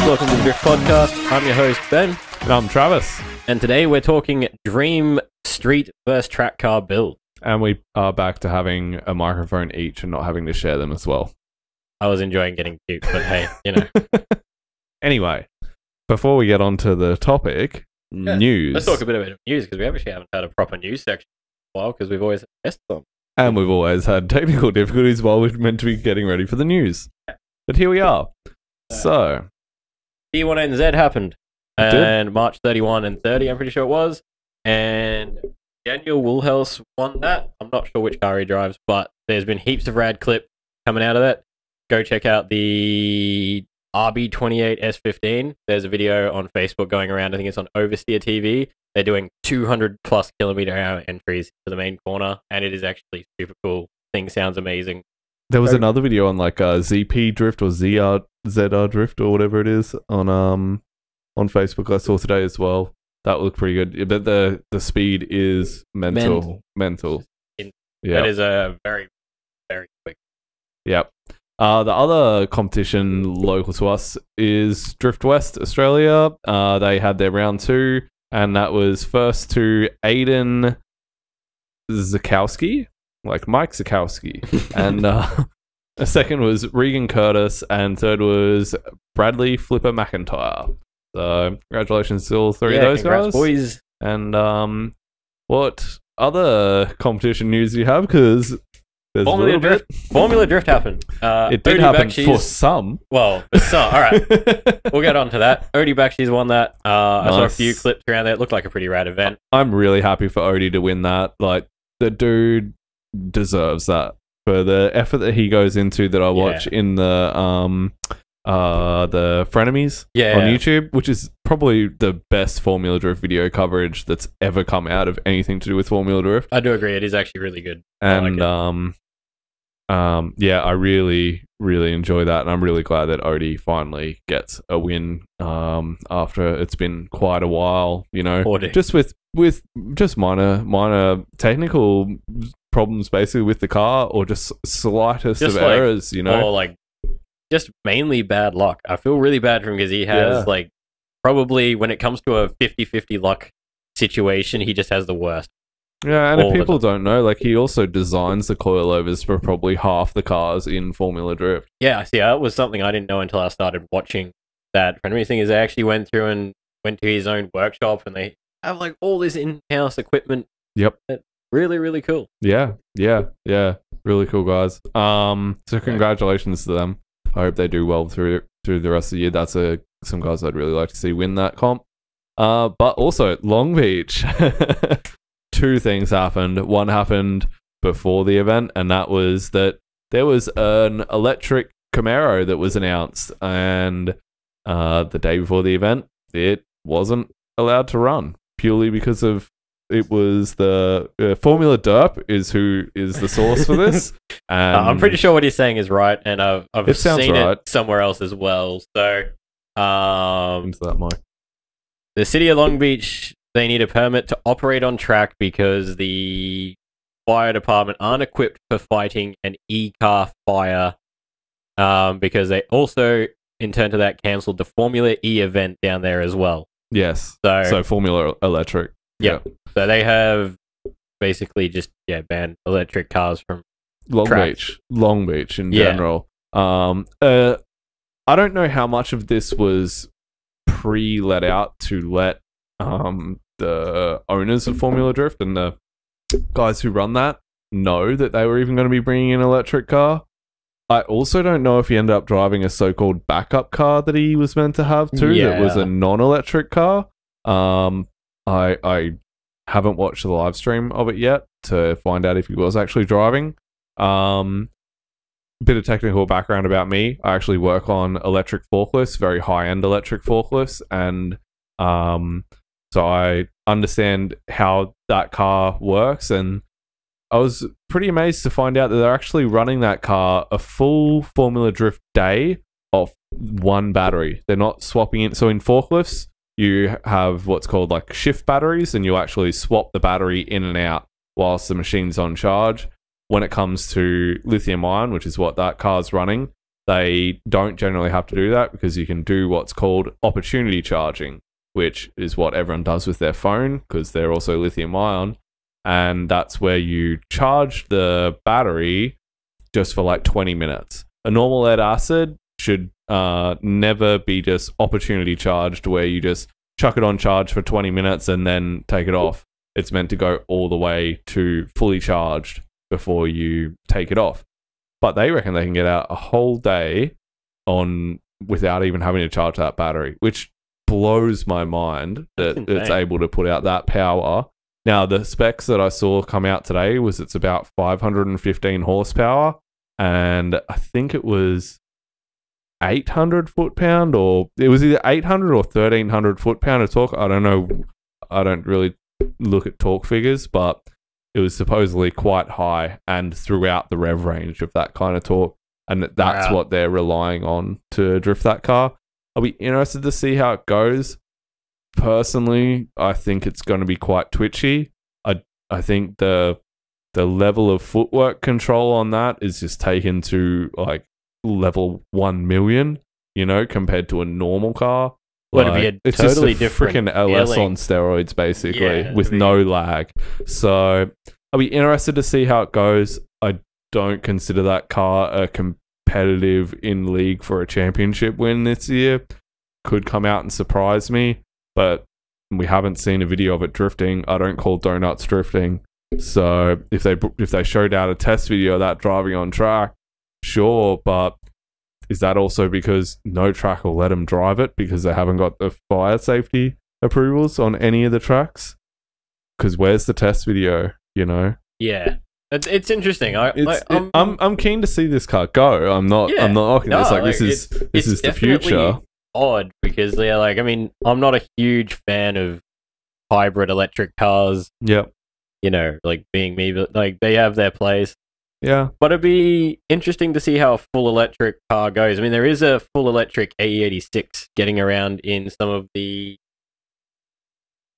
welcome to the Drift Podcast. I'm your host, Ben. And I'm Travis. And today we're talking Dream Street vs. Track Car build. And we are back to having a microphone each and not having to share them as well. I was enjoying getting cute, but hey, you know. Anyway, before we get on to the topic, news. Let's talk a bit about news, because we actually haven't had a proper news section for a while, because we've always had guests on. And we've always had technical difficulties while we're meant to be getting ready for the news. But here we are. So, T1NZ happened. And March 31 and 30, I'm pretty sure it was. And Daniel Woolhouse won that. I'm not sure which car he drives, but there's been heaps of rad clip coming out of that. Go check out the RB28 S15. There's a video on Facebook going around. I think it's on Oversteer TV. They're doing 200 plus kilometer-hour entries to the main corner, and it is actually super cool. Thing sounds amazing. There was another video on like ZP Drift or ZR Drift or whatever it is on Facebook I saw today as well. That looked pretty good. But the speed is mental. That Yeah. is a very, very quick. Yep. The other competition local to us is Drift West Australia. They had their round 2, and that was first to Aiden Zakowski, like Mike Zakowski, and the second was Regan Curtis, and third was Bradley Flipper McIntyre. So congratulations to all three of those guys, boys. And what other competition news do you have? Because there's Formula Drift happened. It did Odie happen Bakshi's, for some. Well, for some. All right. We'll get on to that. Odie Bakshi's won that. I saw a few clips around there. It looked like a pretty rad event. I'm really happy for Odie to win that. Like, the dude deserves that for the effort that he goes into that I watch in the Frenemies on YouTube, which is probably the best Formula Drift video coverage that's ever come out of anything to do with Formula Drift. I do agree. It is actually really good. And I really, really enjoy that, and I'm really glad that Odie finally gets a win after it's been quite a while, you know, just with just minor technical problems basically with the car, or just slightest of errors, you know, or like just mainly bad luck. I feel really bad for him because he has like probably, when it comes to a 50-50 luck situation, he just has the worst. Yeah, and if people don't know, like, he also designs the coilovers for probably half the cars in Formula Drift. Yeah, see, that was something I didn't know until I started watching that. The thing is, they actually went through and went to his own workshop, and they have like all this in-house equipment. Yep. Really, really cool. Yeah. Really cool guys. So congratulations to them. I hope they do well through the rest of the year. That's some guys I'd really like to see win that comp. But also Long Beach. Two things happened. One happened before the event, and that was that there was an electric Camaro that was announced, and the day before the event, it wasn't allowed to run purely because of it was the Formula Derp is who is the source for this. And I'm pretty sure what he's saying is right, and I've seen right. it somewhere else as well. So, into that mic. The city of Long Beach, they need a permit to operate on track because the fire department aren't equipped for fighting an e-car fire, because they also, in turn to that, cancelled the Formula E event down there as well. Yes. So Formula Electric. Yeah. So they have basically just banned electric cars from Long Beach in general. I don't know how much of this was let out to let the owners of Formula Drift and the guys who run that know that they were even going to be bringing in an electric car. I also don't know if he ended up driving a so-called backup car that he was meant to have too. That was a non-electric car. I haven't watched the live stream of it yet to find out if he was actually driving. Bit of technical background about me. I actually work on electric forklifts, very high-end electric forklifts, and so I understand how that car works, and I was pretty amazed to find out that they're actually running that car a full Formula Drift day off one battery. They're not swapping it. So in forklifts, you have what's called like shift batteries, and you actually swap the battery in and out whilst the machine's on charge. When it comes to lithium ion, which is what that car's running, They don't generally have to do that because you can do what's called opportunity charging, which is what everyone does with their phone because they're also lithium ion. And that's where you charge the battery just for like 20 minutes. A normal lead acid should never be just opportunity charged where you just chuck it on charge for 20 minutes and then take it off. It's meant to go all the way to fully charged before you take it off. But they reckon they can get out a whole day on without even having to charge that battery, which blows my mind that it's able to put out that power. Now, the specs that I saw come out today was it's about 515 horsepower, and I think it was 800 foot-pound, or it was either 800 or 1300 foot-pound of torque. I don't know. I don't really look at torque figures, but it was supposedly quite high and throughout the rev range of that kind of torque. And that's what they're relying on to drift that car. I'll be interested to see how it goes. Personally, I think it's going to be quite twitchy. I think the level of footwork control on that is just taken to like level 1 million, compared to a normal car. Well, it'd be a totally different freaking LS on steroids, basically, with no lag. So I'll be interested to see how it goes. I don't consider that car a competitive in league for a championship win this year. Could come out and surprise me, but we haven't seen a video of it drifting. I don't call donuts drifting. So if they showed out a test video of that driving on track, sure, but is that also because no track will let them drive it because they haven't got the fire safety approvals on any of the tracks? Because where's the test video, Yeah. It's interesting. I'm keen to see this car go. I'm not knocking this. Like, this is the future. Odd because they're like, I'm not a huge fan of hybrid electric cars. Yep. Like being me, but like they have their place. Yeah. But it'd be interesting to see how a full electric car goes. There is a full electric AE86 getting around in some of the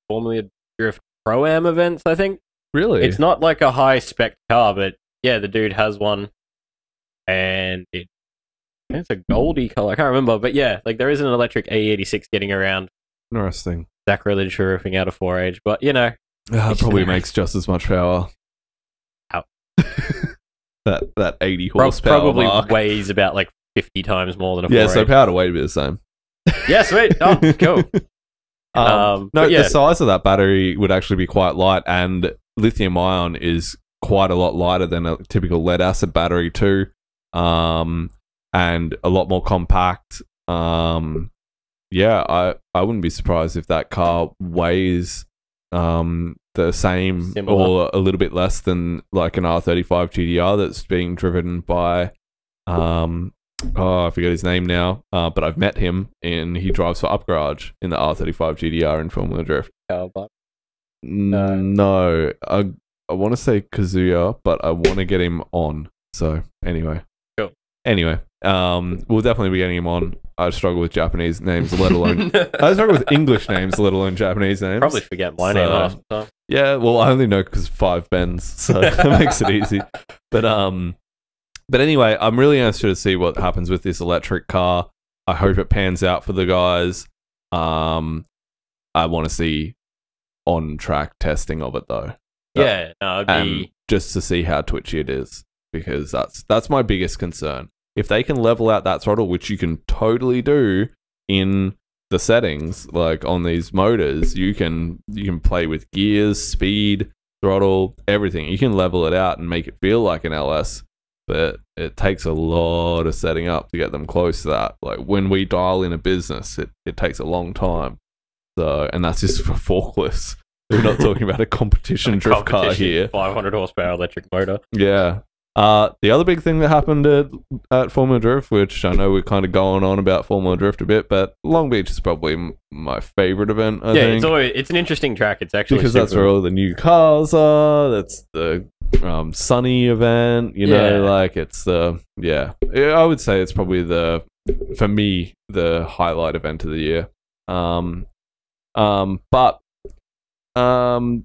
Formula Drift Pro-Am events, I think. Really? It's not like a high-spec car, but yeah, the dude has one. And it's a goldy color. I can't remember, but yeah, like there is an electric AE86 getting around. Interesting. Sacrilege for ripping out a 4H, but it probably makes just as much power. Ow. that 80 horsepower probably mark weighs about like 50 times more than a 4H. Yeah, so power to weight would be the same. Yeah, sweet. Oh, cool. The size of that battery would actually be quite light, and lithium ion is quite a lot lighter than a typical lead acid battery too, and a lot more compact. I wouldn't be surprised if that car weighs the same or a little bit less than like an R35 GTR that's being driven by I forget his name now, but I've met him and he drives for Upgarage in the R35 GTR in Formula Drift. No, I want to say Kazuya, but I want to get him on. So anyway, cool. Anyway, we'll definitely be getting him on. I struggle with Japanese names, let alone I struggle with English names, let alone Japanese names. Probably forget my name half the time. Yeah, well, I only know because 5 Bens, so that makes it easy. But anyway, I'm really interested to see what happens with this electric car. I hope it pans out for the guys. I want to see on-track testing of it, though. Yeah, no, it'd be... just to see how twitchy it is, because that's my biggest concern. If they can level out that throttle, which you can totally do in the settings, like on these motors, you can play with gears, speed, throttle, everything. You can level it out and make it feel like an LS, but it takes a lot of setting up to get them close to that. Like when we dial in a business, it takes a long time. So, and that's just for forklifts. We're not talking about a competition drift car here. 500 horsepower electric motor. Yeah. The other big thing that happened at Formula Drift, which I know we're kind of going on about Formula Drift a bit, but Long Beach is probably my favorite event, I think. It's an interesting track. It's actually because that's where all the new cars are. That's the Sunny event, like it's I would say it's probably for me, the highlight event of the year. But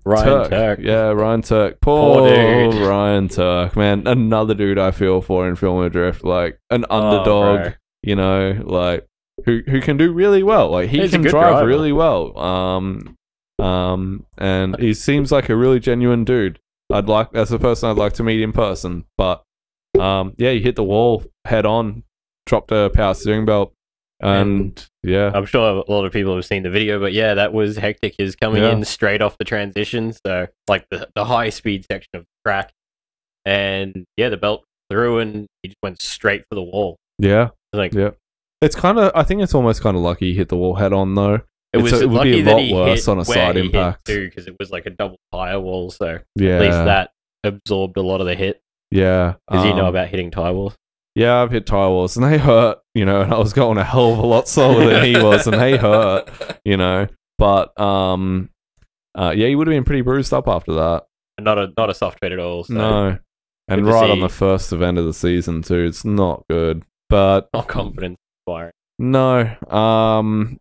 Ryan Turk. Yeah, Ryan Turk. Poor dude. Ryan Turk, man. Another dude I feel for in Film and Drift, like an Oh, underdog, bro. you know, like who can do really well. Like he He's a can good drive driver. really well. And he seems like a really genuine dude. As a person I'd like to meet in person. But yeah, he hit the wall head on, dropped a power steering belt, and yeah. I'm sure a lot of people have seen the video, but yeah, that was hectic. He's coming Yeah. in straight off the transition, so like the high speed section of the track, and yeah, the belt through, and he just went straight for the wall. Yeah. Like Yeah. It's kind of, I think it's almost kind of lucky he hit the wall head on though. it was It would lucky be a that lot he worse hit on a where side he hit impact. too, because it was like a double tire wall, so Yeah. at least that absorbed a lot of the hit. Yeah. Because you know about hitting tire walls. Yeah, I've hit tire walls and they hurt, you know, and I was going a hell of a lot slower than he was and they hurt, you know. But yeah, he would have been pretty bruised up after that. Not a soft trade at all. So No. And Good to right on see. the first event of the season too. It's not good. But not confidence inspiring. no.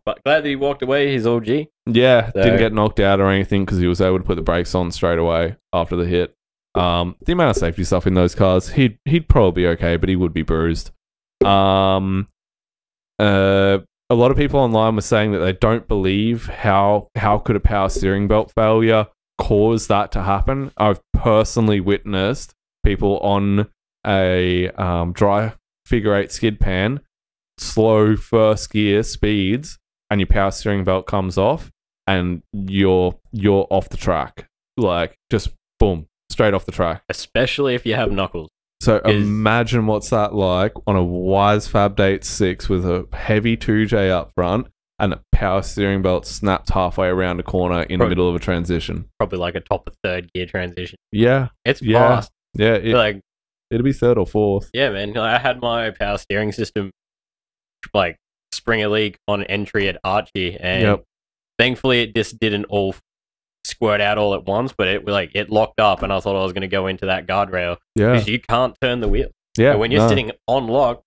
But glad that he walked away. He's OG. Yeah, So- didn't get knocked out or anything because he was able to put the brakes on straight away after the hit. The amount of safety stuff in those cars, he'd probably be okay, but he would be bruised. A lot of people online were saying that they don't believe how could a power steering belt failure cause that to happen. I've personally witnessed people on a dry figure eight skid pan, slow first gear speeds, and your power steering belt comes off, and you're off the track, like just boom, straight off the track. Especially if you have knuckles. So Is- imagine what's that like on a Wise Fab Date 6 with a heavy 2J up front and a power steering belt snapped halfway around a corner in the Pro- middle of a transition. Probably like a top of third gear transition. Yeah, It's Yeah. fast. yeah, Like, it'll be third or fourth. yeah, man. I had my power steering system like spring a leak on entry at Archie, and Yep. thankfully it just didn't all squirt out all at once, but it locked up, and I thought I was going to go into that guardrail Yeah, because you can't turn the wheel. yeah. But when you're no. sitting on lock,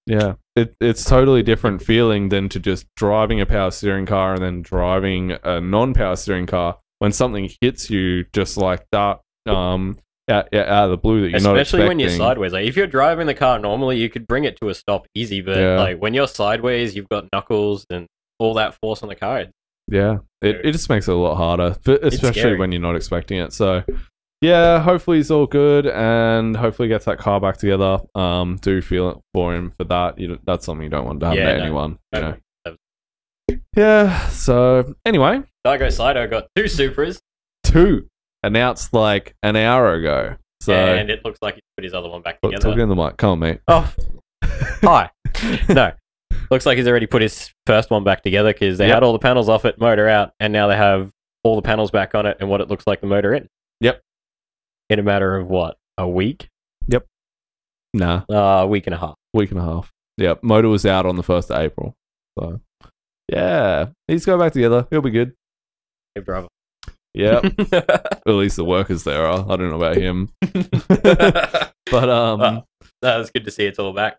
Yeah, it's totally different feeling than to just driving a power steering car and then driving a non-power steering car when something hits you just like that, out of the blue that you're not expecting. especially when you're sideways. Like if you're driving the car normally, you could bring it to a stop easy, but Yeah. like when you're sideways, you've got knuckles and all that force on the car. Yeah, it just makes it a lot harder, but especially scary. when you're not expecting it. So, yeah, hopefully he's all good and hopefully gets that car back together. Do feel it for him for that. That's something you don't want to happen Yeah, to no. anyone. You know? No. Yeah. So anyway, Daigo Saito got 2 Supras, 2 announced like an hour ago. So and it looks like he put his other one back together. talk in the mic. Come on, mate. Oh, hi. No, looks like he's already put his first one back together because they Yep. had all the panels off it, motor out, and now they have all the panels back on it and what it looks like the motor in. Yep. In a matter of what, a week? Nah, A week and a half. week and a half. Yep. Motor was out on the 1st of April. So yeah, he's go back together. He'll be good. Good driver. Yep. At least the workers there are. I don't know about him. But Oh, that's good to see it's all back.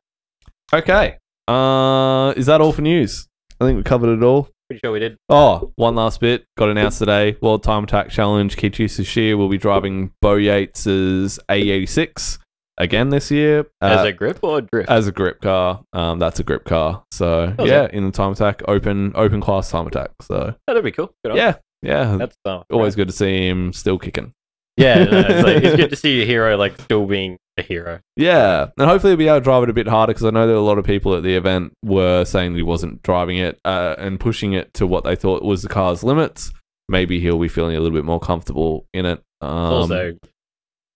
okay. Is that all for news? I think we covered it all. Pretty sure we did. Oh, one last bit. Got announced today. World Time Attack Challenge. Kichi Tsuchiya will be driving Bo Yates's A86 again this year. As a grip or a drift? as a grip car. That's a grip car. So Oh, yeah, yeah. in the Time Attack open class Time Attack. So That'd be cool. Good on yeah, yeah. That's Always good to see him still kicking. Yeah, no, it's good to see your hero like still being a hero. Yeah, and hopefully he'll be able to drive it a bit harder because I know that a lot of people at the event were saying that he wasn't driving it and pushing it to what they thought was the car's limits. Maybe he'll be feeling a little bit more comfortable in it. Also,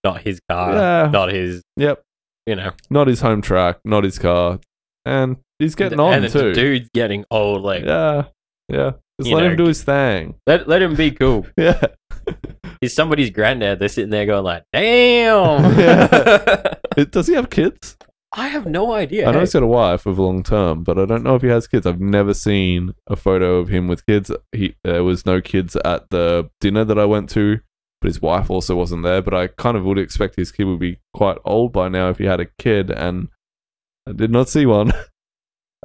not his car, yeah. not his, Yep, you know. not his home track, not his car, and he's getting on and too. the dude's getting old. Like, Yeah, yeah. Just You let know, him do his thing. let him be cool. Yeah. He's somebody's granddad. They're sitting there going like, "Damn." Yeah. Does he have kids? I have no idea. I know Hey, he's got a wife with long term, but I don't know if he has kids. I've never seen a photo of him with kids. There was no kids at the dinner that I went to, but his wife also wasn't there. But I kind of would expect his kid would be quite old by now if he had a kid, and I did not see one.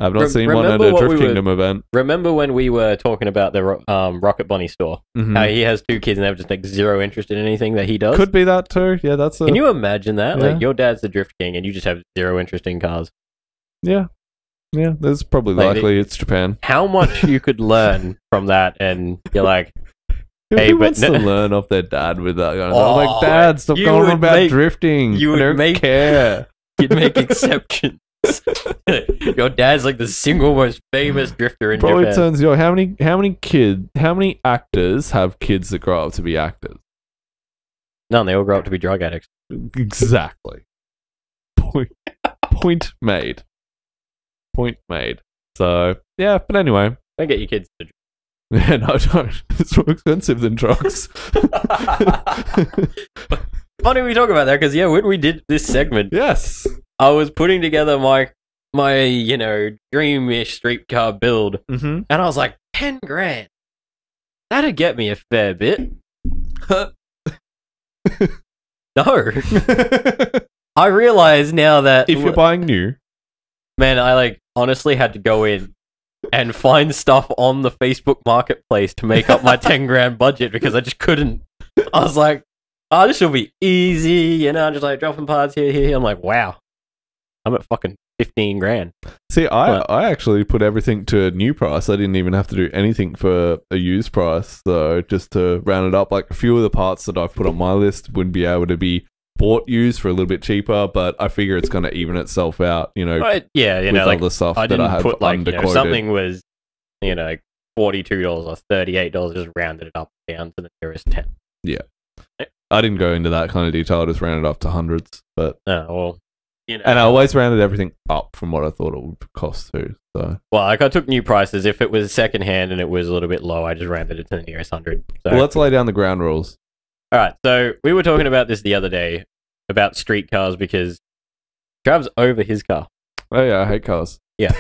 I've not seen one at remember a what Drift we were- Kingdom event. Remember when we were talking about the Rocket Bunny store? Mhm. How he has 2 kids and they have just like zero interest in anything that he does? Could be that too. Yeah, that's a Can you imagine that? Yeah. Like, your dad's the Drift King and you just have zero interest in cars. yeah. That's probably Like, likely. It's Japan. How much you could learn from that, and you're like, Hey, Who but wants no- to learn off their dad with that kind of Oh, stuff? Like, Dad, stop you going on would about make- drifting. you I would don't make- care. you'd make exceptions. Your dad's like the single most famous drifter in Probably Japan. turns you. How many actors have kids that grow up to be actors? None, they all grow up to be drug addicts. Exactly. Point made. Point made. So yeah, but anyway, Don't get your kids to yeah, no, don't. It's more expensive than drugs. Funny we talk about that because when we did this segment, Yes. I was putting together my dreamish streetcar build, Mm-hmm. and I was like, 10 grand. That'd get me a fair bit. No, I realize now that If you're buying new, man, I honestly had to go in and find stuff on the Facebook Marketplace to make up my 10 grand budget because I just couldn't. I was like, oh, this will be easy, just dropping parts here. I'm like, wow, I'm at fucking 15 grand. see, What? I actually put everything to a new price. I didn't even have to do anything for a used price. So just to round it up, like a few of the parts that I've put on my list would be able to be bought used for a little bit cheaper, but I figure it's going to even itself out, But, yeah, with all the stuff I that I didn't have put underquoted. something was, $42 or $38, just rounded it up down to the nearest 10. I didn't go into that kind of detail. I just rounded up to hundreds, but Oh, well, and I always rounded everything up from what I thought it would cost too. So well, I took new prices. If it was second hand and it was a little bit low, I just rounded it to the nearest 100. So. well, let's lay down the ground rules. All right, so we were talking about this the other day about street cars because Trav's over his car, Oh yeah, I hate cars. Yeah.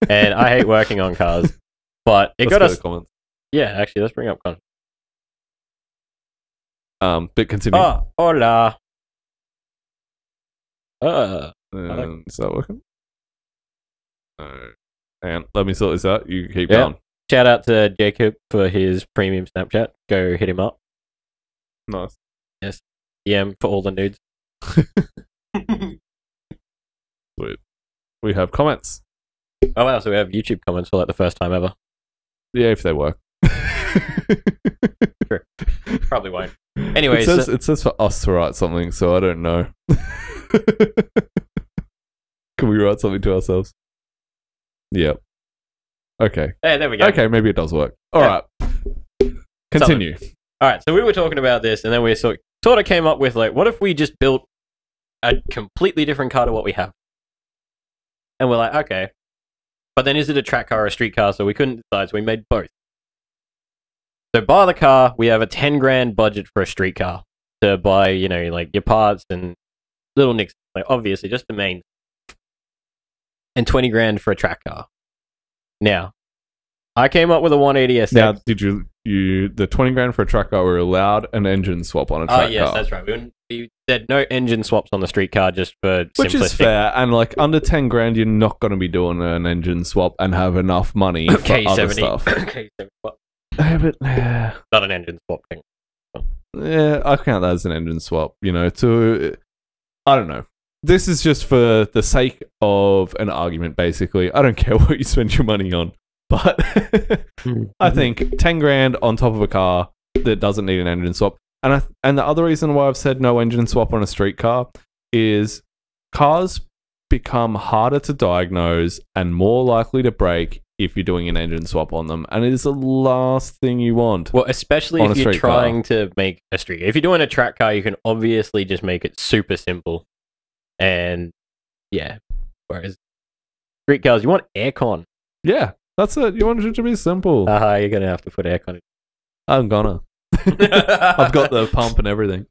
and I hate working on cars, but it Let's got go us. to comments. Yeah, actually, let's bring up con. But continue. Oh, hola. Is that working? No. And let me sort this out. You keep Yeah. going. Shout out to Jacob for his premium Snapchat. Go hit him up. Nice. DM for all the nudes. Sweet. We have comments. Oh wow, so we have YouTube comments for the first time ever. Yeah, if they work. Probably won't. Anyway, it says for us to write something, so I don't know. Can we write something to ourselves? Yep. Okay. hey, there we go. Okay, maybe it does work. All Yeah. right. Continue. All right, so we were talking about this, and then we sort of came up with what if we just built a completely different car to what we have? And we're like, okay, but then is it a track car or a street car? So we couldn't decide, so we made both. So buy the car, we have a 10 grand budget for a street car to buy, your parts and little nicks, obviously just the main, and 20 grand for a track car. Now, I came up with a 180 SX. Now, did you the 20 grand for a track car were allowed an engine swap on a track Oh, yes, car? that's right. We said no engine swaps on the street car just for Which is simplistic. fair, and under 10 grand, you're not going to be doing an engine swap and have enough money for other K70. stuff. K70. What? Yeah, but Not an engine swap thing. yeah, I count that as an engine swap. I don't know. This is just for the sake of an argument, basically. I don't care what you spend your money on, but I think 10 grand on top of a car that doesn't need an engine swap. And the other reason why I've said no engine swap on a street car is cars become harder to diagnose and more likely to break if you're doing an engine swap on them. And it is the last thing you want. Well, especially On if a you're street car. trying to make a street. If you're doing a track car, you can obviously just make it super simple. And yeah, whereas street cars, you want aircon. Yeah, that's it. You want it to be simple. You're going to have to put aircon in. I'm gonna. I've got the pump and everything.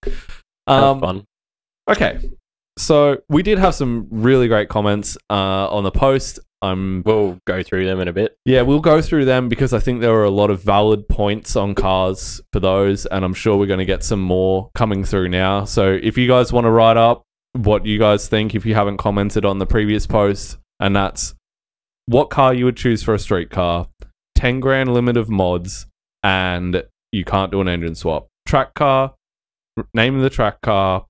Have fun. Okay, so we did have some really great comments on the post. We'll go through them in a bit. Yeah, we'll go through them because I think there were a lot of valid points on cars for those, and I'm sure we're going to get some more coming through now. So if you guys want to write up what you guys think, if you haven't commented on the previous post, and that's what car you would choose for a street car, 10 grand limit of mods, and you can't do an engine swap. Track car, name of the track car,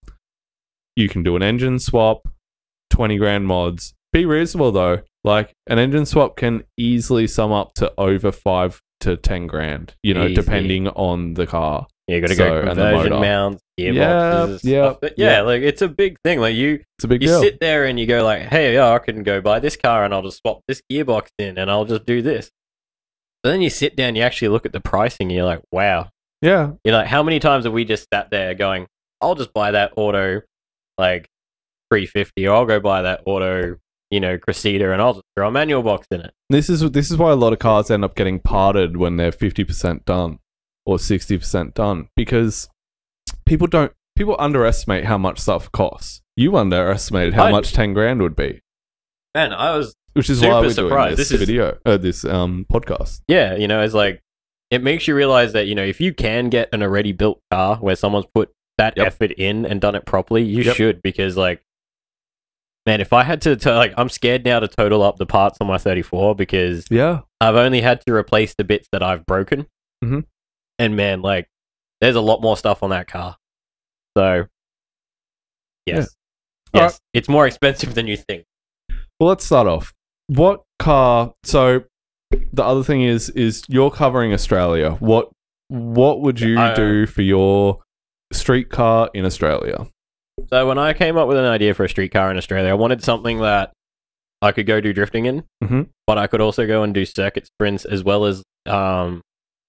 you can do an engine swap, 20 grand mods. Be reasonable though. Like, an engine swap can easily sum up to over 5 to 10 grand, you know, Easy. depending on the car. Yeah, you got to So, go and the conversion motor. mounts, Yeah, gearboxes, yeah, stuff. But yeah. like it's a big thing. Like you It's a big you deal. sit there and you go like, hey, yeah, I can go buy this car and I'll just swap this gearbox in and I'll just do this. But then you sit down, you actually look at the pricing, and you're like, wow. Yeah. You're like, how many times have we just sat there going, I'll just buy that auto like 350, or I'll go buy that auto, you know, Cressida, and I'll just throw a manual box in it. This is why a lot of cars end up getting parted when they're 50% done or 60% done, because people underestimate how much stuff costs. You underestimated how much 10 grand would be. Man, I was Which is super why we're surprised. doing this video, this podcast. Yeah, you know, it's like, it makes you realize that, you know, if you can get an already built car where someone's put that effort in and done it properly, you should, because like, man, if I had to like, I'm scared now to total up the parts on my 34 because Yeah. I've only had to replace the bits that I've broken. Mhm. And man, like, there's a lot more stuff on that car. So, yes. Yeah. Yes, it's more expensive than you think. Well, let's start off. What car? So the other thing is you're covering Australia. What would you do for your street car in Australia? So when I came up with an idea for a street car in Australia, I wanted something that I could go do drifting in, but I could also go and do circuit sprints, as well as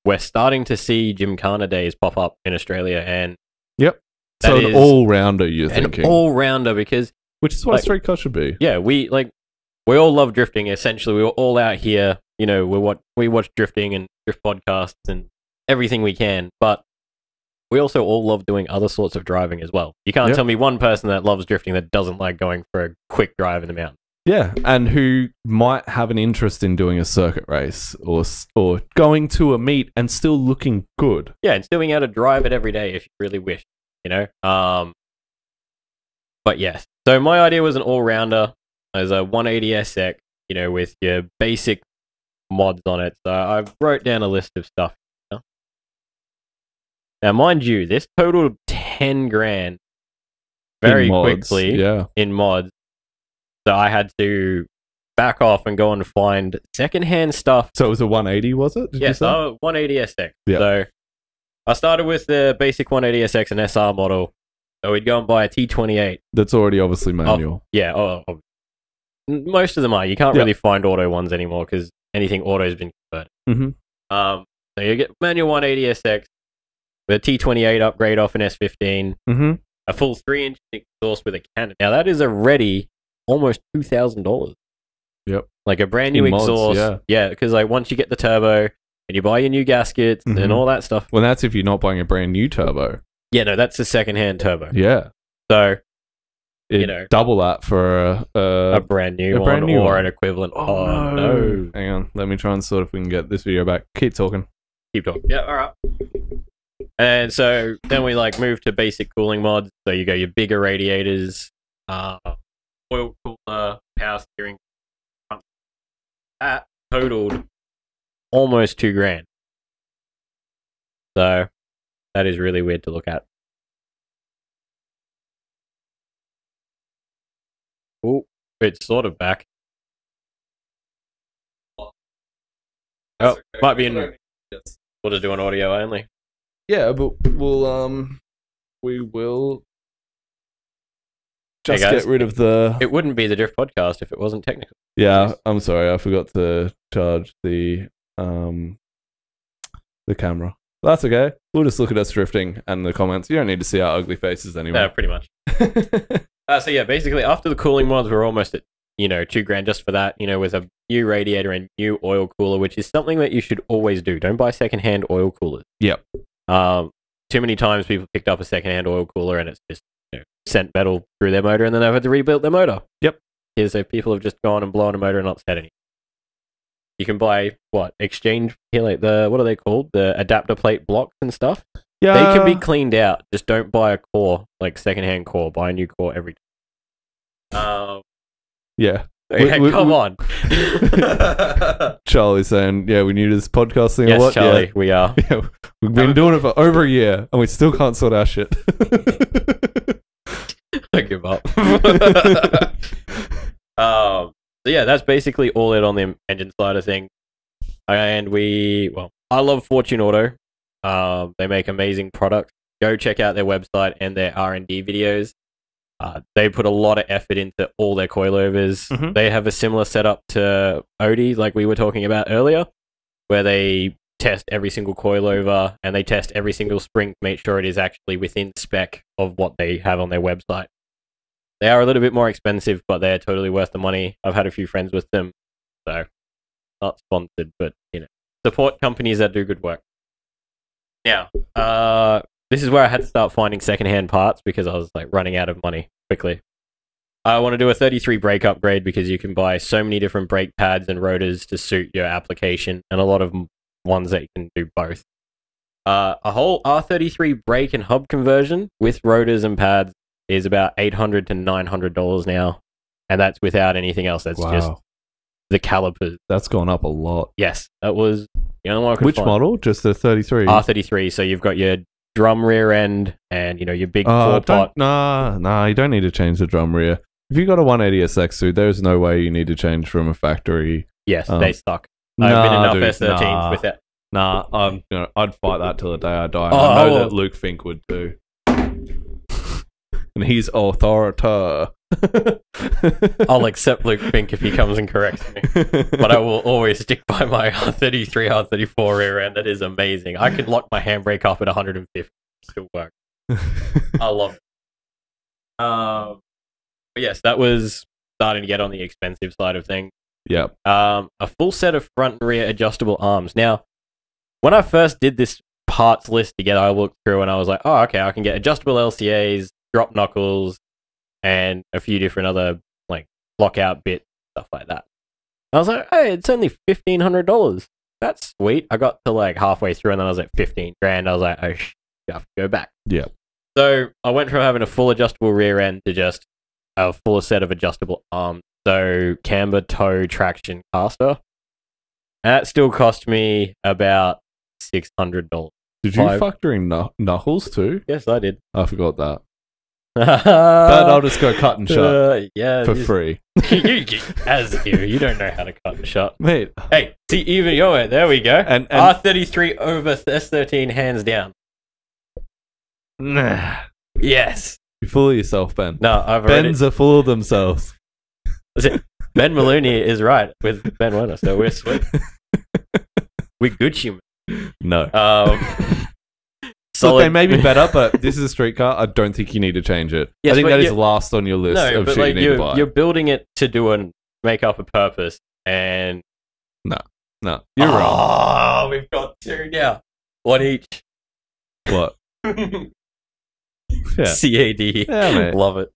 we're starting to see Gymkhana days pop up in Australia, and So an all-rounder, you're an thinking. all-rounder, because Which is what like, a street car should be. yeah, we all love drifting. Essentially, we were all out here. You know, we watch drifting and drift podcasts and everything we can, but we also all love doing other sorts of driving as well. You can't tell me one person that loves drifting that doesn't like going for a quick drive in the mountains. Yeah, and who might have an interest in doing a circuit race or going to a meet and still looking good. Yeah, and still being able to drive it every day if you really wish, you know? But yes, so my idea was an all-rounder as a 180 SX, you know, with your basic mods on it. So I wrote down a list of stuff. You know? Now, mind you, this totaled 10 grand very quickly in mods. So I had to back off and go and find secondhand stuff. So it was a 180, was it? Yes, 180 SX. Yeah. So I started with the basic 180 SX and SR model. So we'd go and buy a T28. That's already obviously manual. Most of them are. You can't really find auto ones anymore because anything auto has been converted. So you get manual 180 SX with a T28 upgrade off an S15, a full 3-inch exhaust with a cannon. Now that is already almost $2,000. Yep. Like a brand new exhaust. Yeah, because like once you get the turbo and you buy your new gaskets and all that stuff. Well, that's if you're not buying a brand new turbo. Yeah, no, that's a second-hand turbo. Yeah. So, you know, double that for a brand new one or an equivalent. Oh, no. Hang on. Let me try and sort if we can get this video back. Keep talking. Keep talking. Yeah, all right. And so then we like move to basic cooling mods. So you go your bigger radiators, oil cooler, power steering. That totaled almost $2,000. So that is really weird to look at. Oh, it's sort of back. Oh, might be in. We'll just do an audio only. Yeah, but we will just Hey guys, get rid of the. It wouldn't be the Drift Podcast if it wasn't technical. Yeah, I'm sorry, I forgot to charge the camera. That's okay. We'll just look at us drifting and the comments. You don't need to see our ugly faces anymore. Pretty much. So yeah, basically after the cooling mods, we're almost at $2,000 just for that. You know, with a new radiator and new oil cooler, which is something that you should always do. Don't buy secondhand oil coolers. Yep. Too many times people picked up a secondhand oil cooler and it's just sent metal through their motor and then they've had to rebuild their motor. Yep. So people have just gone and blown a motor and not said anything. You can buy exchange here, like what are they called? The adapter plate blocks and stuff. Yeah. They can be cleaned out. Just don't buy a core, like secondhand core. Buy a new core every time. Yeah. Come on. Charlie saying, yeah, we need this podcast thing or Yes, what? Charlie, we are. Yeah, we've been doing it for over a year and we still can't sort our shit. I give up. So yeah, that's basically all it on the engine side of things. And I love Fortune Auto. They make amazing products. Go check out their website and their R&D videos. They put a lot of effort into all their coilovers. Mhm. They have a similar setup to Odie, like we were talking about earlier, where they test every single coilover and they test every single spring to make sure it is actually within spec of what they have on their website. They are a little bit more expensive, but they're totally worth the money. I've had a few friends with them, so not sponsored, but support companies that do good work. Now, this is where I had to start finding secondhand parts because I was like running out of money quickly. I want to do a 33 brake upgrade because you can buy so many different brake pads and rotors to suit your application, and a lot of ones that you can do both. A whole R33 brake and hub conversion with rotors and pads is about $800 to $900 now, and that's without anything else. That's just the calipers. That's gone up a lot. Yes, that was the only one I could Which find. model? Just the 33? R33. So you've got your drum rear end and your big Oh, four-pot. Nah, you don't need to change the drum rear. If you got a 180SX suit, there's no way you need to change from a factory. Yes, they suck. I've been enough S13s with that. Nah, I'd fight that till the day I die. Oh, I know that Luke Fink would too. And he's authorita. I'll accept Luke Fink if he comes and corrects me. But I will always stick by my R33, R34 rear end. That is amazing. I could lock my handbrake up at 150. Still work. I love it. But yes, that was starting to get on the expensive side of things. Yep. A full set of front and rear adjustable arms. Now, when I first did this parts list together, I looked through and I was like, oh, okay, I can get adjustable LCAs, drop knuckles, and a few different other like lockout bits, stuff like that. I was like, hey, it's only $1,500. That's sweet. I got to like halfway through and then I was like $15,000. I was like, oh, you have to go back. Yeah. So I went from having a full adjustable rear end to just a full set of adjustable arms. So camber, toe, traction, caster. And that still cost me about $600. Did you factor in knuckles too? Yes, I did. I forgot that. But I'll just go cut and shut yeah, for free. you don't know how to cut and shut. Mate. Hey, see, even there we go. And R33 over S13, hands down. Nah. Yes. You're full of yourself, Ben. No, I've already... Bens are full of themselves. Ben Maloney is right with Ben Werner, so we're sweet. We're Gucci. No. So they may be better, but this is a street car. I don't think you need to change it. Yes, I think that is last on your list of but shit like you need to buy. you're building it to do and make up a purpose, and No, you're wrong. Oh, we've got two now. One each. What? Yeah. CAD. Yeah, mate. Love it.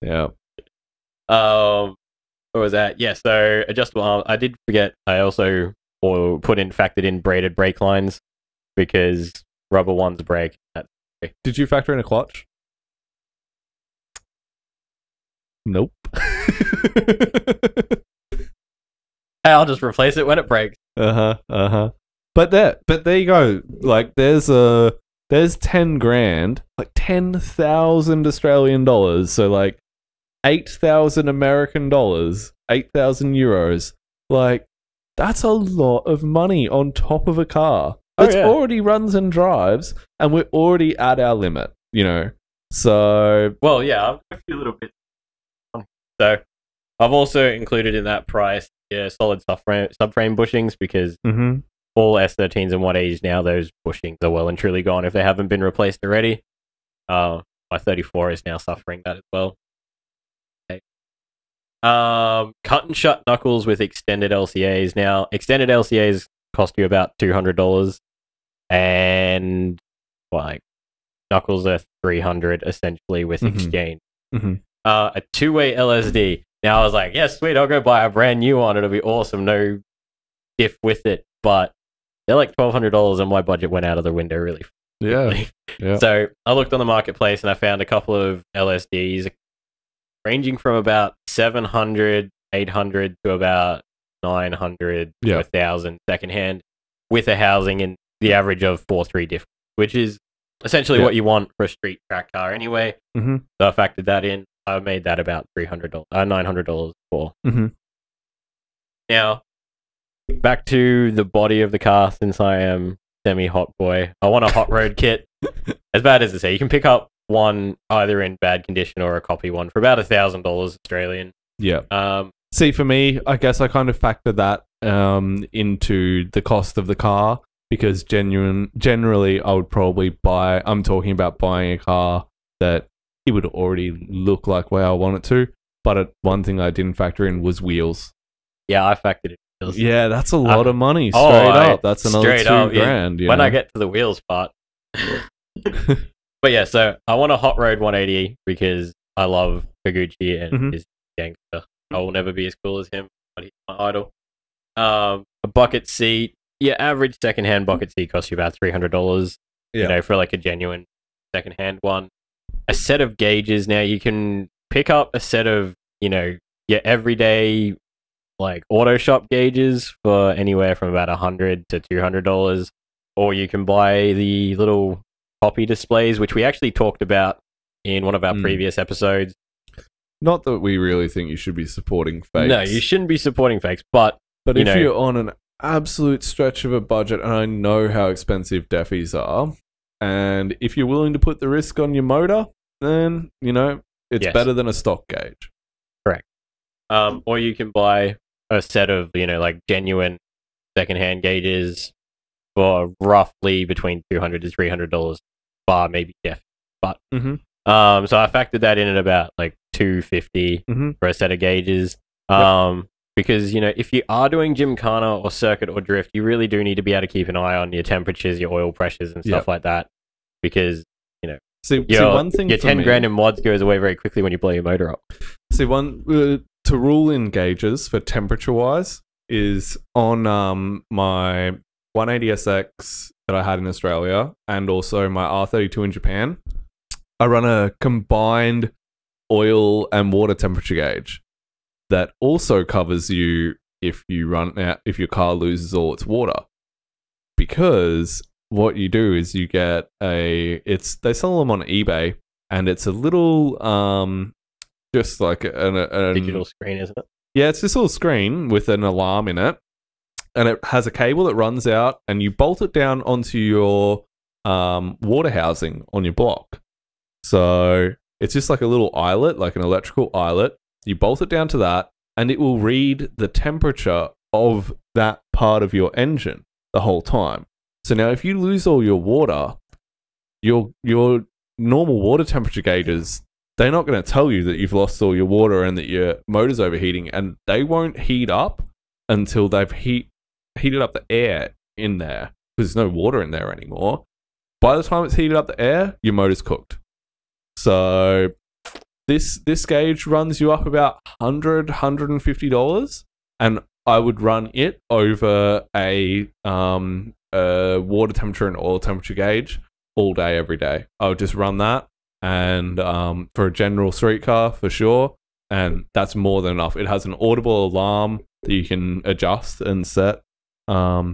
Yeah. What was that? Yeah, so adjustable arms. I did forget. I also factored in braided brake lines because rubber ones break. Did you factor in a clutch? Nope. I'll just replace it when it breaks. But there you go. Like there's 10 grand, like 10,000 Australian dollars. So like 8,000 American dollars, 8,000 euros. Like that's a lot of money on top of a car. It already runs and drives, and we're already at our limit, So, well, yeah, I've got a few little bits. So, I've also included in that price solid subframe bushings because all S13s and 180s now, those bushings are well and truly gone if they haven't been replaced already. My 34 is now suffering that as well. Okay. Cut and shut knuckles with extended LCAs. Now, extended LCAs cost you about $200, and like knuckles are $300 essentially with exchange. A two-way LSD. Now I was like, yes, sweet, I'll go buy a brand new one. It'll be awesome. No diff with it, but they're like $1,200, and my budget went out of the window really. Yeah. So I looked on the marketplace and I found a couple of LSDs ranging from about $700, $800 to about $900 to Yeah. $1,000 secondhand, with a housing in the average of 4.3 difference, which is essentially Yeah. what you want for a street track car anyway. Mhm. So I factored that in. I made that about $900 for. Mhm. Now, back to the body of the car, since I am semi-hot boy. I want a hot road kit. As bad as it is, you can pick up one either in bad condition or a copy one for about $1,000 Australian. Yeah. See, for me, I guess I kind of factor that into the cost of the car, because generally I would probably I'm talking about buying a car that it would already look like where I want it to. But one thing I didn't factor in was wheels. Yeah, I factored it. Yeah, that's a lot of money, straight up. That's another $2,000. Yeah. When I get to the wheels part. But yeah, so I want a hot road 180 because I love Higuchi and his gangster. I will never be as cool as him, but he's my idol. A bucket seat. Your average secondhand bucket seat costs you about $300. Yeah. For like a genuine secondhand one. A set of gauges. Now you can pick up a set of, your everyday like auto shop gauges for anywhere from about $100 to $200, or you can buy the little copy displays, which we actually talked about in one of our previous episodes. Not that we really think you should be supporting fakes. No, you shouldn't be supporting fakes, but if you're on an absolute stretch of a budget, and I know how expensive defis are, and if you're willing to put the risk on your motor, then it's better than a stock gauge. Correct. Or you can buy a set of like genuine secondhand gauges for roughly between $200 to $300, bar maybe def. But so I factored that in at about like $250 for a set of gauges. Because if you are doing gymkhana or circuit or drift, you really do need to be able to keep an eye on your temperatures, your oil pressures, and stuff like that. Because see, one thing your 10 grand in mods goes away very quickly when you blow your motor up. See, to rule in gauges for temperature wise is on my 180SX that I had in Australia and also my R32 in Japan. I run a combined oil and water temperature gauge that also covers you if your car loses all its water. Because what you do is you get they sell them on eBay, and it's a little just like a digital screen, isn't it? Yeah, it's this little screen with an alarm in it, and it has a cable that runs out, and you bolt it down onto your water housing on your block. So it's just like a little eyelet, like an electrical eyelet. You bolt it down to that, and it will read the temperature of that part of your engine the whole time. So now if you lose all your water, your normal water temperature gauges, they're not going to tell you that you've lost all your water and that your motor's overheating, and they won't heat up until they've heated up the air in there, because there's no water in there anymore. By the time it's heated up the air, your motor's cooked. So this gauge runs you up about $150, and I would run it over a water temperature and oil temperature gauge all day, every day. I would just run that. And for a general street car, for sure. And that's more than enough. It has an audible alarm that you can adjust and set. I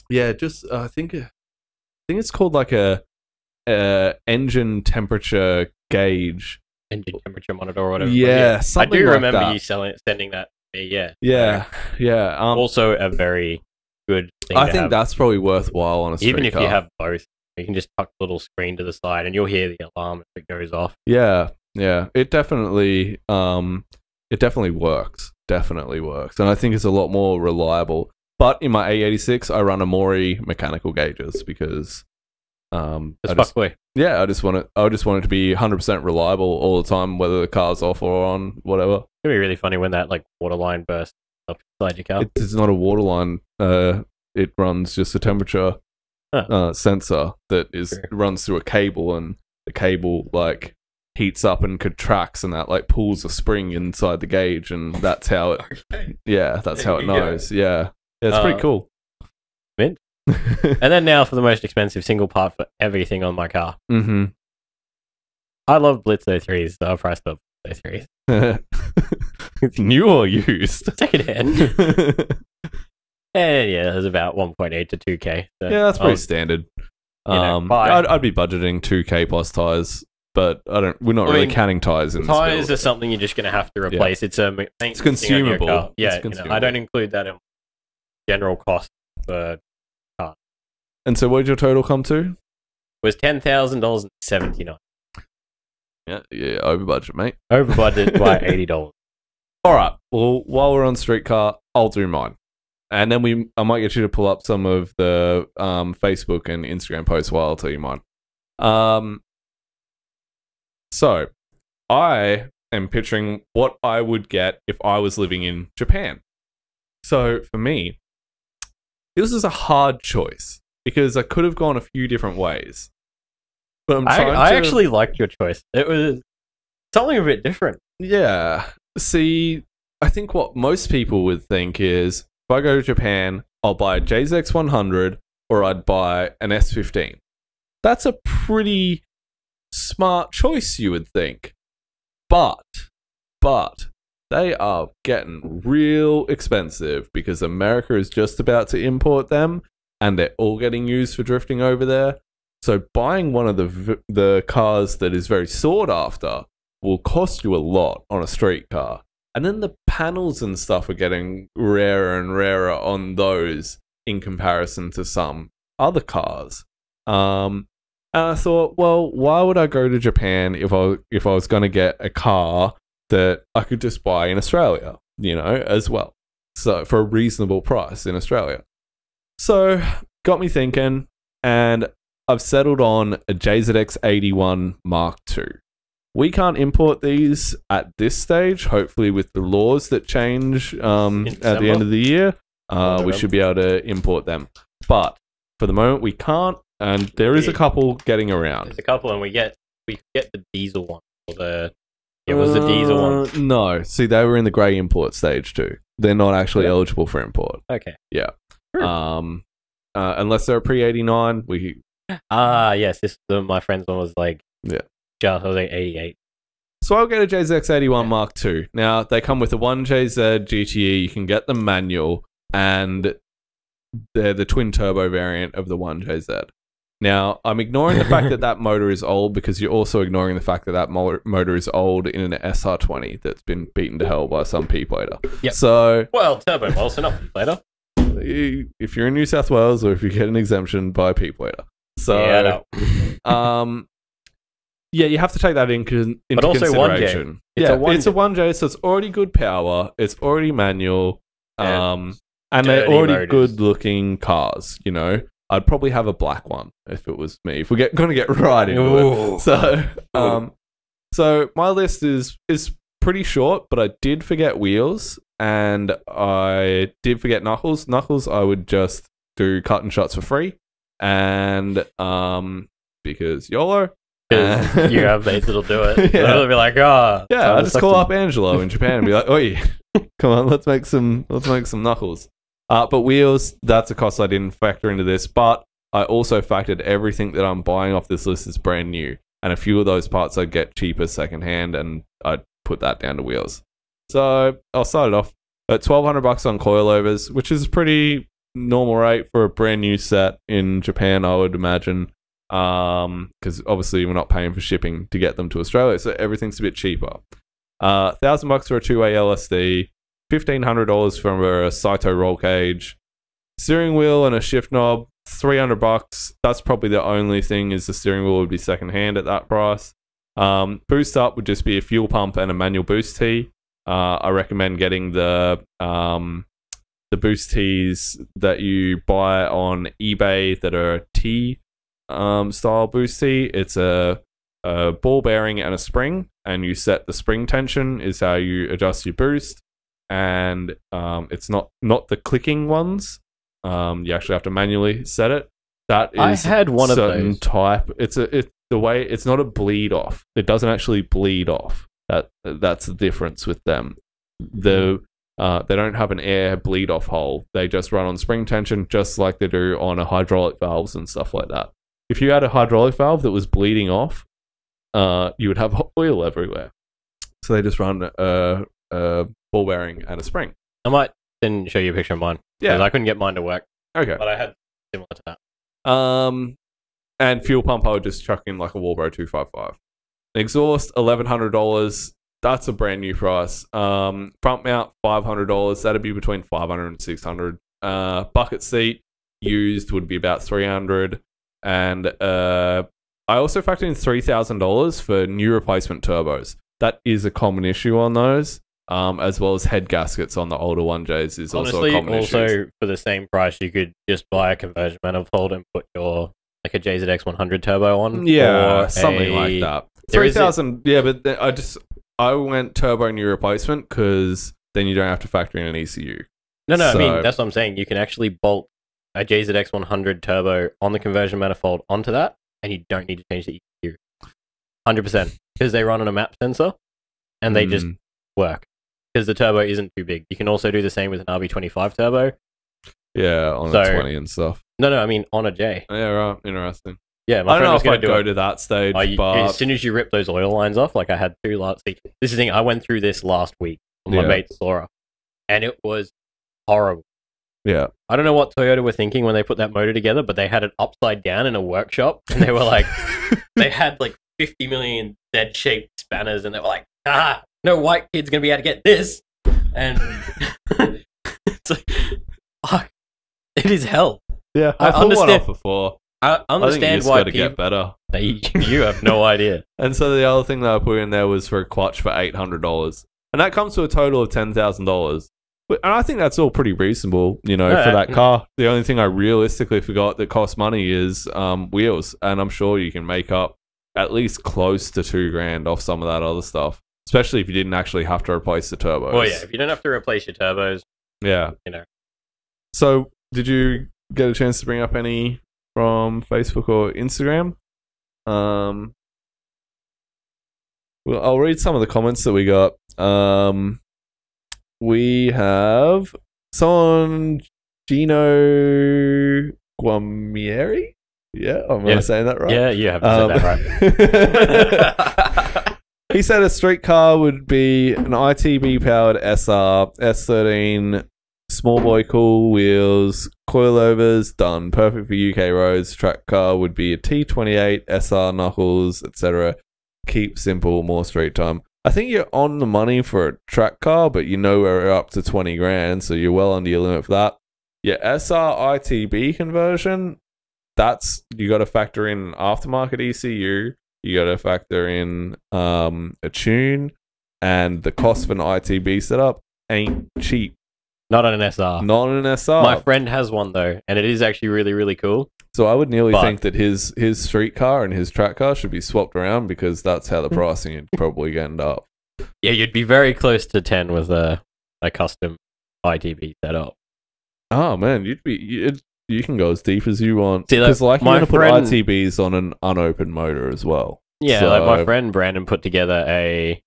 think it's called like a engine temperature gauge. Engine temperature monitor or whatever. Yeah, I do like remember that. you sending that to me, Yeah. Also a very good thing I to think have. that's probably worthwhile on a street Even if car. you have both. You can just tuck the little screen to the side and you'll hear the alarm if it goes off. Yeah. It definitely works. Definitely works. And I think it's a lot more reliable. But in my A86, I run Amori mechanical gauges because I just want it to be 100% reliable all the time, whether the car's off or on, whatever. It's gonna be really funny when that like water line bursts up inside your car. It's not a water line. It runs just a temperature sensor that runs through a cable, and the cable like heats up and contracts, and that like pulls a spring inside the gauge, and that's how it. That's how it knows. Yeah, it's pretty cool. Mint. And then now for the most expensive single part for everything on my car. I love Blitz 03s, so I priced up Blitz 03s. New or used? Secondhand. And yeah, it was about 1.8 to 2K. So Yeah, that's pretty standard. I'd be budgeting 2K plus tires, but we're not really counting tires in this tires build. are something you're just going to have to replace. It's a It's consumable. Yeah, It's consumable. I don't include that in general cost for car. And so, what did your total come to? It was $10,000.79. Yeah, over budget, mate. Over budget by $80. All right. Well, while we're on street car, I'll do mine. And then I might get you to pull up some of the Facebook and Instagram posts while I'll tell you mine. So, I am picturing what I would get if I was living in Japan. So, for me, this is a hard choice because I could have gone a few different ways. But I actually liked your choice. It was something a bit different. Yeah. See, I think what most people would think is, if I go to Japan, I'll buy a JZX100 or I'd buy an S15. That's a pretty smart choice, you would think. But they are getting real expensive because America is just about to import them and they're all getting used for drifting over there. So buying one of the cars that is very sought after will cost you a lot on a street car. And then the panels and stuff are getting rarer and rarer on those in comparison to some other cars. And I thought, well, why would I go to Japan if I was going to get a car that I could just buy in Australia, as well? So for a reasonable price in Australia. So got me thinking, and I've settled on a JZX81 Mark II. We can't import these at this stage. Hopefully, with the laws that change at the end of the year, we should be able to import them. But for the moment, we can't. And there is a couple getting around. There's a couple, and we get the diesel one. It was the diesel one. No, see, they were in the grey import stage too. They're not actually eligible for import. Okay. Yeah. Unless they're a pre-89, yes. My friend's one was like. Yeah. I was like 88. So I'll get a JZX81 Mark II. Now, they come with a 1JZ GTE. You can get the manual, and they're the twin turbo variant of the 1JZ. Now, I'm ignoring the fact that motor is old because you're also ignoring the fact that motor is old in an SR20 that's been beaten to hell by some P-plater. Yep. So, turbo miles are not P-plater. If you're in New South Wales or if you get an exemption, buy P-plater. So, yeah, you have to take that into consideration. It's a 1J, so it's already good power. It's already manual, and they're already good-looking cars. I'd probably have a black one if it was me. If we're going to get right into it, so my list is pretty short, but I did forget wheels and I did forget knuckles. Knuckles, I would just do cut and shots for free, and because YOLO. You have mates that'll do it. Yeah. They'll be like, I just call up Angelo in Japan and be like, "Oi, come on, let's make some knuckles." But wheels, that's a cost I didn't factor into this. But I also factored everything that I'm buying off this list is brand new, and a few of those parts I get cheaper secondhand, and I'd put that down to wheels. So I'll start it off at $1,200 on coilovers, which is a pretty normal rate for a brand new set in Japan, I would imagine. Because obviously we're not paying for shipping to get them to Australia, so everything's a bit cheaper. $1,000 for a 2-way LSD, $1,500 for a Saito roll cage, steering wheel and a shift knob, $300. That's probably the only thing, is the steering wheel would be secondhand at that price. Boost up would just be a fuel pump and a manual boost tee. I recommend getting the boost tees that you buy on eBay that are T style boost tee. It's a ball bearing and a spring, and you set the spring tension is how you adjust your boost, and it's not the clicking ones. You actually have to manually set it. That is I had one of those type. It's not a bleed off. It doesn't actually bleed off. That's the difference with them. They don't have an air bleed off hole. They just run on spring tension, just like they do on a hydraulic valves and stuff like that. If you had a hydraulic valve that was bleeding off, you would have oil everywhere. So they just run ball bearing and a spring. I might then show you a picture of mine. Yeah. 'Cause I couldn't get mine to work, Okay. but I had similar to that. And fuel pump, I would just chuck in like a Walbro 255. Exhaust, $1,100. That's a brand new price. Front mount, $500. That'd be between $500 and $600. Bucket seat used would be about $300. And I also factored in $3,000 for new replacement turbos. That is a common issue on those. As well as head gaskets on the older 1Js is also a common issue. Also for the same price, you could just buy a conversion manifold and put your like a JZX 100 turbo on. Yeah, or something like that. 3,000. Yeah, but I went turbo new replacement because then you don't have to factor in an ECU. No, I mean that's what I'm saying. You can actually bolt a JZX 100 turbo on the conversion manifold onto that, and you don't need to change the ECU. 100% because they run on a map sensor, and they just work because the turbo isn't too big. You can also do the same with an RB25 turbo. Yeah, on a 20 and stuff. No, I mean on a J. Yeah, right. Interesting. Yeah, I don't know if I'd go to that stage, but as soon as you rip those oil lines off, like I had two last week. This is the thing, I went through this last week on my mate's Sora, and it was horrible. Yeah. I don't know what Toyota were thinking when they put that motor together, but they had it upside down in a workshop, and they were like, they had like 50 million Z-shaped spanners, and they were like, no white kid's gonna be able to get this, and it's like, fuck, it is hell. Yeah, I pulled one off before. I understand why people get better. You have no idea. And so the other thing that I put in there was for a clutch for $800, and that comes to a total of $10,000. And I think that's all pretty reasonable, for that car. The only thing I realistically forgot that costs money is wheels, and I'm sure you can make up at least close to $2,000 off some of that other stuff, especially if you didn't actually have to replace the turbos. Well, yeah, if you don't have to replace your turbos, yeah, So, did you get a chance to bring up any from Facebook or Instagram? Well, I'll read some of the comments that we got. We have someone, Gino Guamieri. Yeah, am I saying that right? Yeah, you have said that right. He said a street car would be an ITB powered SR, S13, small boy cool wheels, coilovers, done. Perfect for UK roads. Track car would be a T28, SR knuckles, etc. Keep simple, more street time. I think you're on the money for a track car, but we're up to $20,000, so you're well under your limit for that. Your SR ITB conversion, you got to factor in aftermarket ECU. You got to factor in a tune, and the cost of an ITB setup ain't cheap. Not on an SR. Not on an SR. My friend has one though, and it is actually really, really cool. So I would nearly think that his street car and his track car should be swapped around because that's how the pricing would probably end up. Yeah, you'd be very close to 10 with a custom ITB setup. Oh man, you can go as deep as you want. Because you're going to put ITBs on an unopened motor as well. Yeah, so, like my friend Brandon put together a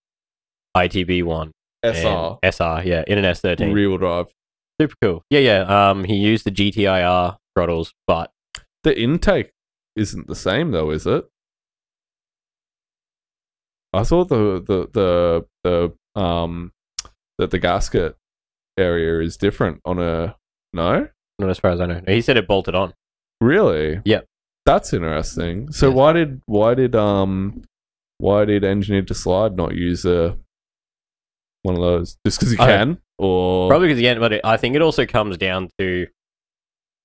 ITB one. SR, yeah, in an S13. Rear-wheel drive. Super cool. Yeah. He used the GTIR throttles, but the intake isn't the same though, is it? I thought the gasket area is different on a no. Not as far as I know. No, he said it bolted on. Really? Yep. That's interesting. So why did Engineered to Slide not use one of those? Just because he can, or probably because he can. But I think it also comes down to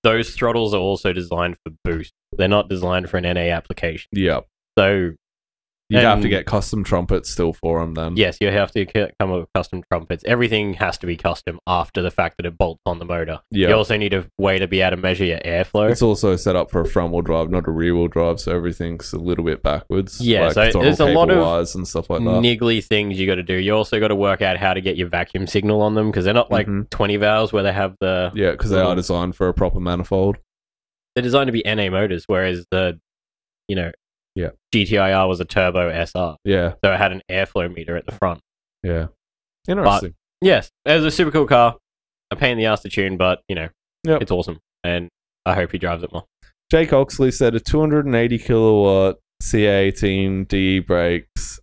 those throttles are also designed for boost. They're not designed for an NA application. Yeah. So you'd have to get custom trumpets still for them then. Yes, you have to come up with custom trumpets. Everything has to be custom after the fact that it bolts on the motor. Yeah. You also need a way to be able to measure your airflow. It's also set up for a front-wheel drive, not a rear-wheel drive, so everything's a little bit backwards. Yeah, so there's a lot of wires and stuff like that. Niggly things you got to do. You also got to work out how to get your vacuum signal on them because they're not like 20 valves where they have the... Yeah, because they are designed for a proper manifold. They're designed to be NA motors, whereas the, GTIR was a turbo SR. Yeah. So it had an airflow meter at the front. Yeah. Interesting. But, yes, it was a super cool car. A pain in the ass to tune, but, it's awesome. And I hope he drives it more. Jake Oxley said a 280 kilowatt CA18 DE brakes.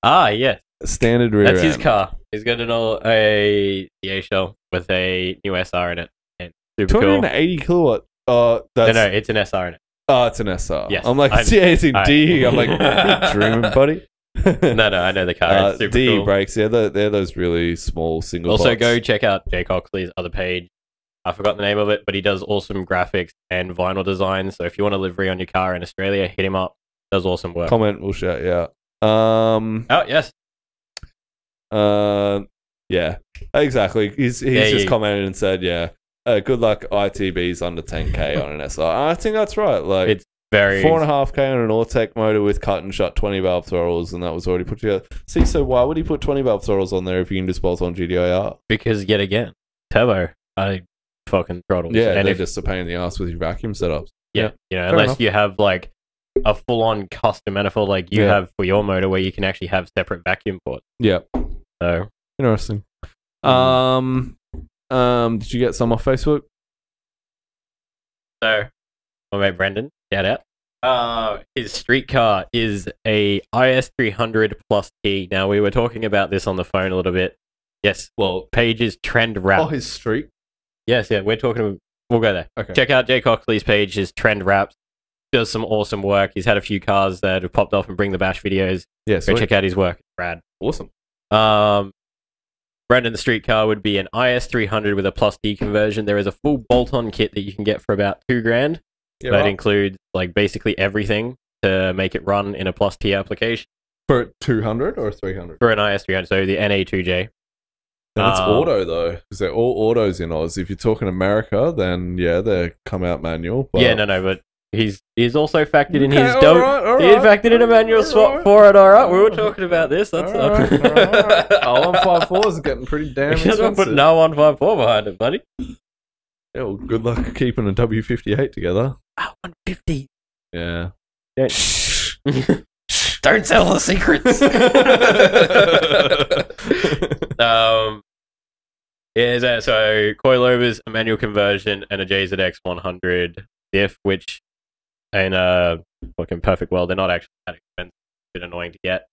Yes. standard rear That's his end. car. He's got a CA shell with a new SR in it. And super cool. 280 kilowatt. No, it's an SR in it. Oh, it's an SR. Yes, I'm like, yeah, it's in D. I'm like, you're dreaming, buddy. No, I know the car. It's super D cool. brakes. Yeah, they're those really small single. Also, pots. go check out Jake Oxley's other page. I forgot the name of it, but he does awesome graphics and vinyl design. So if you want a livery on your car in Australia, hit him up. Does awesome work. Comment. We'll shout you out. Oh yes. Yeah, exactly. He's just commented and said, yeah, good luck ITBs under 10k on an SR. I think that's right. Like, it's very 4.5k on an Autech motor with cut and shut 20 valve throttles, and that was already put together. See, so why would he put 20 valve throttles on there if you can just bolt on GDIR? because yet again, turbo, I fucking throttles. Yeah, and they're if, just a pain in the ass with your vacuum setups. yeah, fair unless enough. you have like a full-on custom manifold like you Yeah. have for your motor, where you can actually have separate vacuum ports. Yeah, So interesting. Did you get some off Facebook? So, my mate Brendan, shout out. His street car is a IS300 plus T. Now, we were talking about this on the phone a little bit. Yes, well, Page's trend wrap. Oh, his street. Yes, yeah, we'll go there. Okay. Check out Jake Oxley's page, his trend wraps. Does some awesome work. He's had a few cars that have popped off and Bring the Bash videos. Yeah, Go sweet. check out his work. It's rad. Awesome. Brendan, the street car would be an IS300 with a plus D conversion. There is a full bolt-on kit that you can get for about $2,000. Yeah, that right. includes like basically everything to make it run in a plus T application For 200 or 300? for an IS300. So the NA2J. And it's auto though, because they're all autos in Oz. If you're talking America, then yeah, they come out manual. But... Yeah, no, but he's also factored in Okay, his all right, he factored in a manual swap for it. All right, we were talking about this. That's All right. R154 is getting pretty damn You're not expensive. putting an R154 behind it, buddy. Yeah, well, good luck keeping a W58 together. R150. Yeah. Don't tell the secrets. Yeah, so coilovers, a manual conversion, and a JZX 100 diff, which in a fucking perfect world, they're not actually that expensive. A bit annoying to get.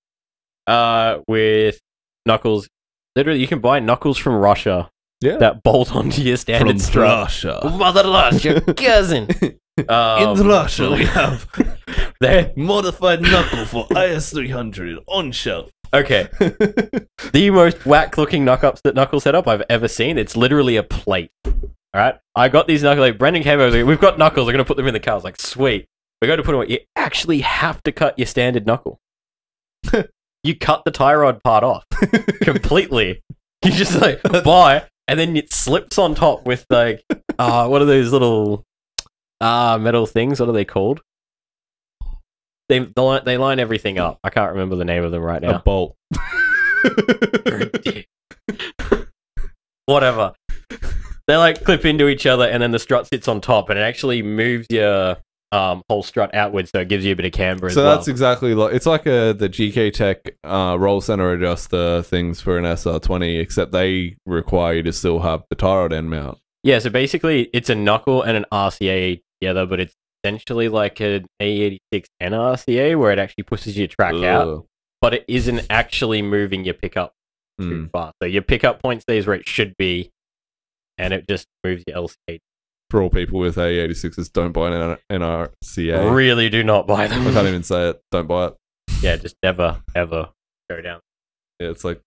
With knuckles, literally, you can buy knuckles from Russia. Yeah. That bolt onto your standard strut. Russia. Mother Russia, cousin. In Russia, we have There. modified knuckle for IS300 on shelf. Okay. The most whack-looking knuckle setup I've ever seen. It's literally a plate. All right. I got these knuckles. Like Brendan came over. Like, we've got knuckles. We're gonna put them in the car. I was like, sweet. We're going to put them. You actually have to cut your standard knuckle. You cut the tie rod part off completely. You just like buy, and then it slips on top with like, what are those little metal things? What are they called? They line everything up. I can't remember the name of them right now. A bolt. Whatever. They like clip into each other, and then the strut sits on top, and it actually moves your whole strut outwards, so it gives you a bit of camber as So well. that's exactly like it's like the GK Tech roll center adjuster things for an SR20, except they require you to still have the tie rod end mount. Yeah, so basically it's a knuckle and an RCA together, but it's essentially like an A86 and RCA where it actually pushes your track out, Ugh. but it isn't actually moving your pickup too far. So your pickup point stays where it should be, and it just moves your LCA. For all people with A86s, don't buy an NRCA. Really do not buy I them. can't even say it. Don't buy it. Yeah, just never, ever go down. Yeah, it's like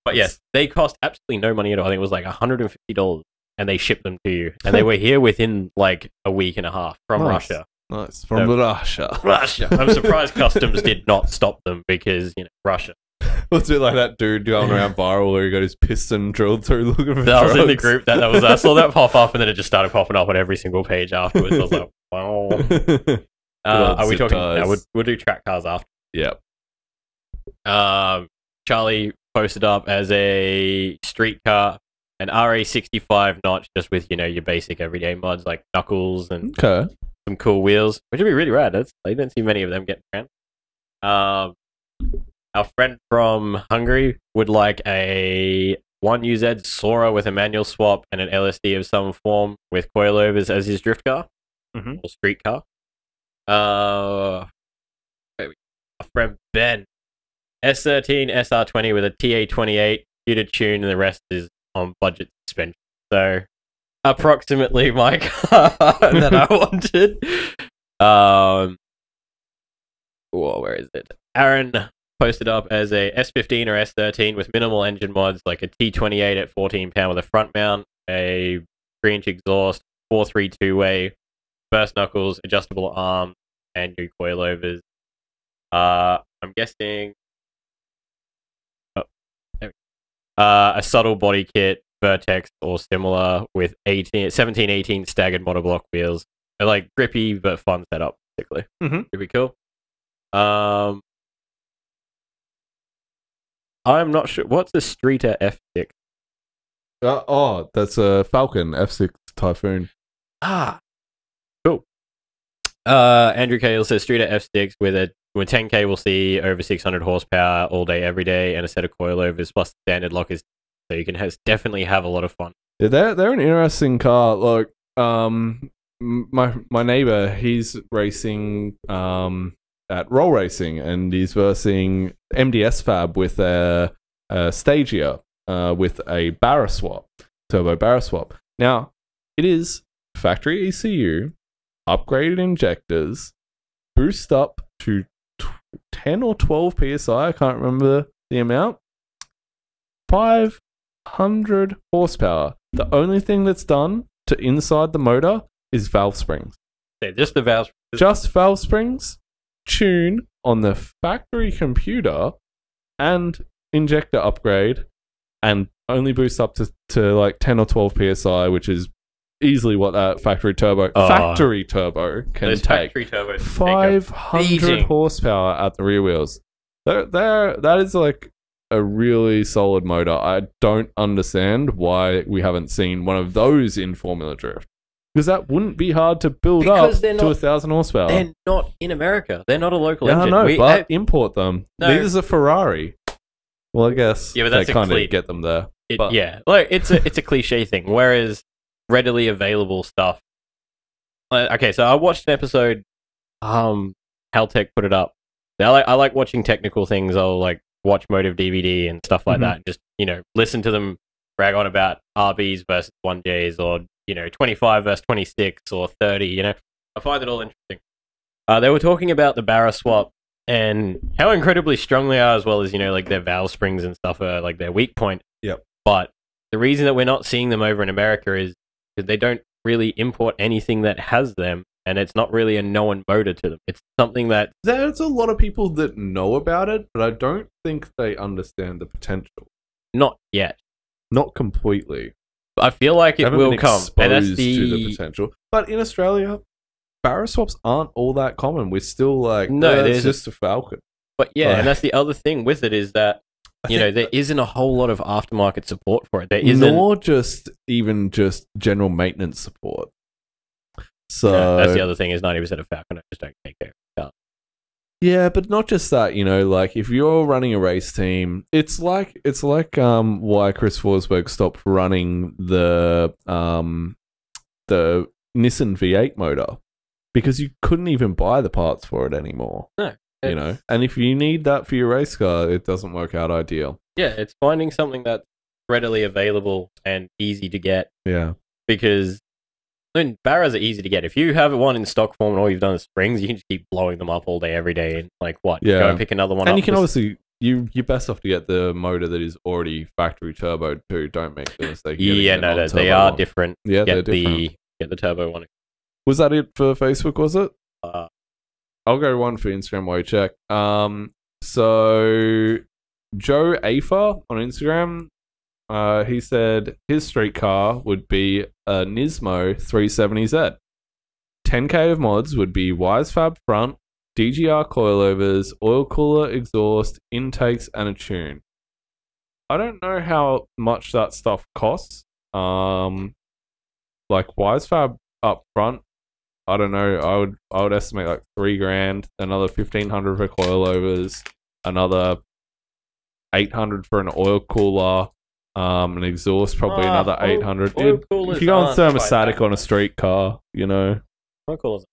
But yes, they cost absolutely no money at all. I think it was like $150, and they shipped them to you. And they were here within like a week and a half from Nice. Russia. nice from So- Russia. Russia. I'm surprised customs did not stop them because, Russia. What's it like that dude going around viral where he got his piston drilled through looking for That was in the drugs? group. That was I saw that pop up, and then it just started popping up on every single page afterwards. I was like, wow. old Are we zip talking? ties. No, we'll do track cars after. Yeah. Charlie posted up as a street car, an RA65 notch, just with your basic everyday mods like knuckles and Okay. some cool wheels, which would be really rad. I don't see many of them getting around. Our friend from Hungary would like a 1UZ Sora with a manual swap and an LSD of some form with coilovers as his drift car Mhm. or street car. Our friend Ben S13 SR20 with a TA28 due to tune, and the rest is on budget suspension. So, approximately my car that I wanted. Where is it? Aaron posted up as a S15 or S13 with minimal engine mods, like a T28 at 14 pound with a front mount, a 3-inch exhaust, 4.3 two-way, burst knuckles, adjustable arms, and new coilovers. I'm guessing a subtle body kit, Vertex or similar, with 17-18 staggered monoblock wheels. They're like grippy but fun setup, basically. Should be cool. I'm not sure. What's the Streeter F6? That's a Falcon F6 Typhoon. Cool. Andrew Cale says Streeter F6 with 10K will see over 600 horsepower all day, every day, and a set of coilovers plus standard lockers, so you can definitely have a lot of fun. Yeah, they're an interesting car. Like, my neighbor, he's racing at Roll Racing, and he's versing MDS Fab with a Stagia with a Barra swap, turbo Barra swap. Now, it is factory ECU, upgraded injectors, boost up to 10 or 12 psi, I can't remember the amount, 500 horsepower. The only thing that's done to inside the motor is valve springs. Yeah, just the valve springs. Just valve springs, tune on the factory computer, and injector upgrade, and only boost up to like 10 or 12 psi, which is easily what that factory turbo can those take. Factory turbos 500 horsepower at the rear wheels. That is like a really solid motor. I don't understand why we haven't seen one of those in Formula Drift, because that wouldn't be hard to build up to 1,000 horsepower. They're not in America. They're not a local Yeah, engine. I know, but import them. No. Neither's a Ferrari. Well, I guess Yeah, but they that's a kind cliche. of get them there. But- Yeah, like it's a cliche thing. Whereas readily available stuff. Okay, so I watched an episode. Haltech put it up. I like watching technical things. I'll like watch Motive DVD and stuff like that. Just listen to them brag on about RBs versus 1Js, or 25 versus 26 or 30. I find it all interesting. They were talking about the Barra swap and how incredibly strong they are, as well as like their valve springs and stuff are like their weak point. Yep. But the reason that we're not seeing them over in America is because they don't really import anything that has them, and it's not really a known motor to them. It's something that There's a lot of people that know about it, but I don't think they understand the potential. not yet. Not completely. I feel like They it haven't will been come, and that's exposed to the potential. But in Australia, Barra swaps aren't all that common. We're still like, No, it's there's- just a Falcon. But yeah, Like- and that's the other thing with it is that there isn't a whole lot of aftermarket support for it. There isn't. Nor just general maintenance support. So That's the other thing is 90% of Falcon just don't take care of the car. yeah, but not just that. Like if you're running a race team, it's like why Chris Forsberg stopped running the Nissan V8 motor, because you couldn't even buy the parts for it anymore. No. And if you need that for your race car, it doesn't work out ideal. Yeah, it's finding something that's readily available and easy to get, Yeah. because Barras are easy to get. If you have one in stock form and all you've done is springs, you can just keep blowing them up all day, every day, and go Yeah. and pick another one up. And you can obviously you're best off to get the motor that is already factory turbo too. Don't make the mistake. of getting the they non-turbo are one. different. Yeah, they're Get different. the turbo one. Was that it for Facebook? Was it? Uh, I'll go one for Instagram while you check. So Joe Afer on Instagram, he said his street car would be a Nismo 370Z. 10k of mods would be Wisefab front, DGR coilovers, oil cooler, exhaust, intakes, and a tune. I don't know how much that stuff costs. Like Wisefab up front, I don't know. I would estimate like $3,000, another $1,500 for coilovers, another $800 for an oil cooler, an exhaust probably another $800. oil coolers If you go on aren't quite thermostatic that on a street car, Oil coolers.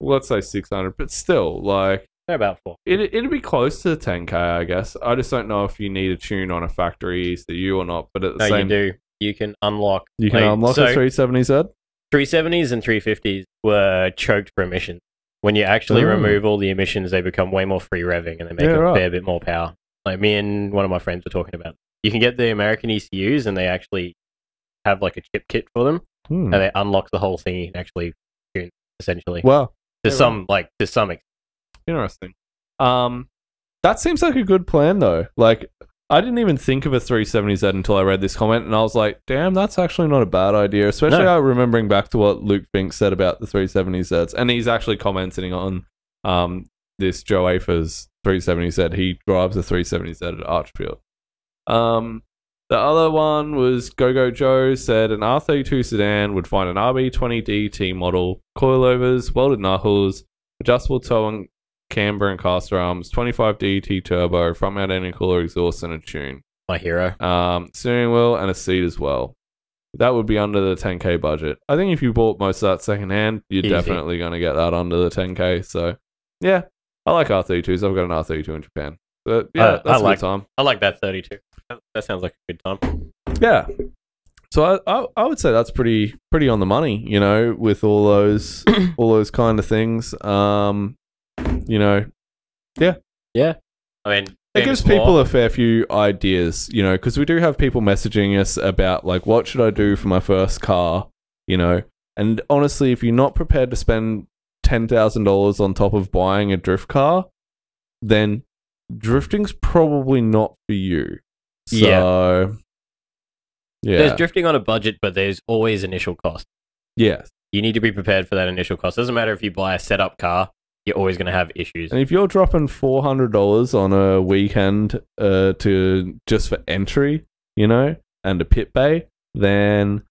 let's say $600, but still, like They're about 4. It'd be close to 10k, I guess. I just don't know if you need a tune on a factory ECU or not. But at the No, same, you do. You can unlock. you can unlock a 370Z. 370s and 350s were choked for emissions. When you actually Oh. remove all the emissions, they become way more free revving and they make Yeah, a right. fair bit more power. Like me and one of my friends were talking about. You can get the American ECUs and they actually have like a chip kit for them Hmm. and they unlock the whole thing and actually tune essentially. Wow, to yeah, some extent. interesting. That seems like a good plan though. Like, I didn't even think of a 370Z until I read this comment, and I was like, "Damn, that's actually not a bad idea." Especially remembering back to what Luke Fink said about the 370Z, and he's actually commenting on this Joe Afer's 370Z. He drives a 370Z at Archfield. The other one was Go Joe said an R32 sedan would find an RB20 DT model, coilovers, welded knuckles, adjustable toe and camber and caster arms, 25 DT turbo, front mount intercooler exhaust, and a tune. My hero. Steering wheel and a seat as well. That would be under the 10k budget. I think if you bought most of that secondhand, you're Easy. definitely going to get that under the 10k. So, yeah, I like R32s. I've got an R32 in Japan. But yeah, that's a good time. I like that 32. That sounds like a good time. Yeah. So I would say that's pretty on the money, you know, with all those kind of things. You know, Yeah. I mean, it gives people a fair few ideas, you know, because we do have people messaging us about like, what should I do for my first car, you know? And honestly, if you're not prepared to spend $10,000 on top of buying a drift car, then drifting's probably not for you. So, yeah. There's drifting on a budget, but there's always initial cost. Yes. You need to be prepared for that initial cost. Doesn't matter if you buy a setup car, you're always going to have issues. And if you're dropping $400 on a weekend to just for entry, you know, and a pit bay, then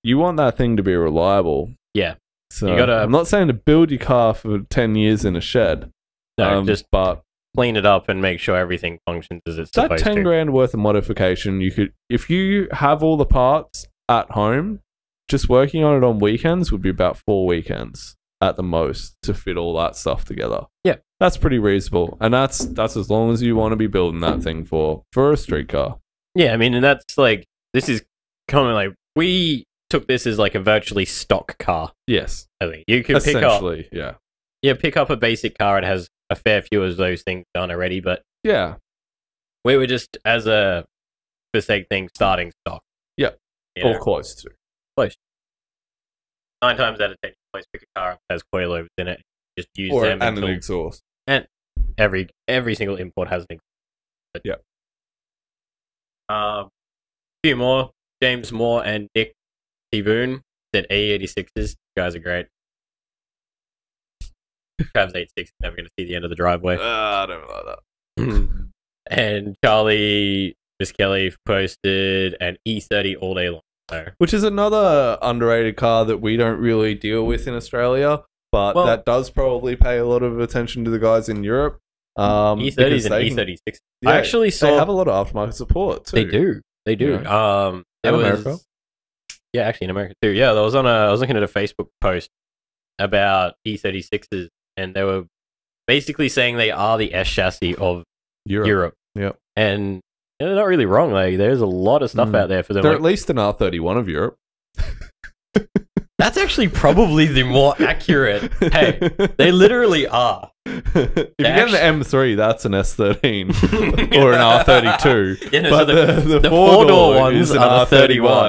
you want that thing to be reliable. Yeah. So You gotta- I'm not saying to build your car for 10 years in a shed. No, just but clean it up and make sure everything functions as it's that supposed 10 to. grand worth of modification, you could, if you have all the parts at home, just working on it on weekends would be about 4 weekends at the most to fit all that stuff together. Yeah. That's pretty reasonable. And that's as long as you want to be building that thing for a street car. Yeah, I mean, and that's like, this is kind of like, we took this as like a virtually stock car. Yes. I think you can pick up, Essentially, yeah. pick up a basic car. It has a fair few of those things done already, but Yeah. we were just as a for sake thing starting stock. Yeah. You know, Or close to. 9 times out of 10, you always pick a car that has coilovers in it. Just use Or them and until an exhaust. every single import has an exhaust. Yeah. A few more. James Moore and Nick T. Boone said A86s. You guys are great. Trav's 86 is never going to see the end of the driveway. I don't like that. And Charlie Kelly posted an E30 all day long. So, Which is another underrated car that we don't really deal with in Australia, but Well- that does probably pay a lot of attention to the guys in Europe. E30s because and they can- E36. yeah, I actually saw they have a lot of aftermarket support too. They do. They do. Yeah. There In was, America? Yeah, actually in America too. Yeah, I was looking at a Facebook post about E36s, and they were basically saying they are the S chassis of Europe. Yep. And they're not really wrong. Like, there's a lot of stuff out there for them. They're Like, at least an R31 of Europe. that's actually probably the more accurate. Hey, they literally are. If you get an M3, that's an S13 or an R32. Yeah, no, But so the four-door ones is an are the R31,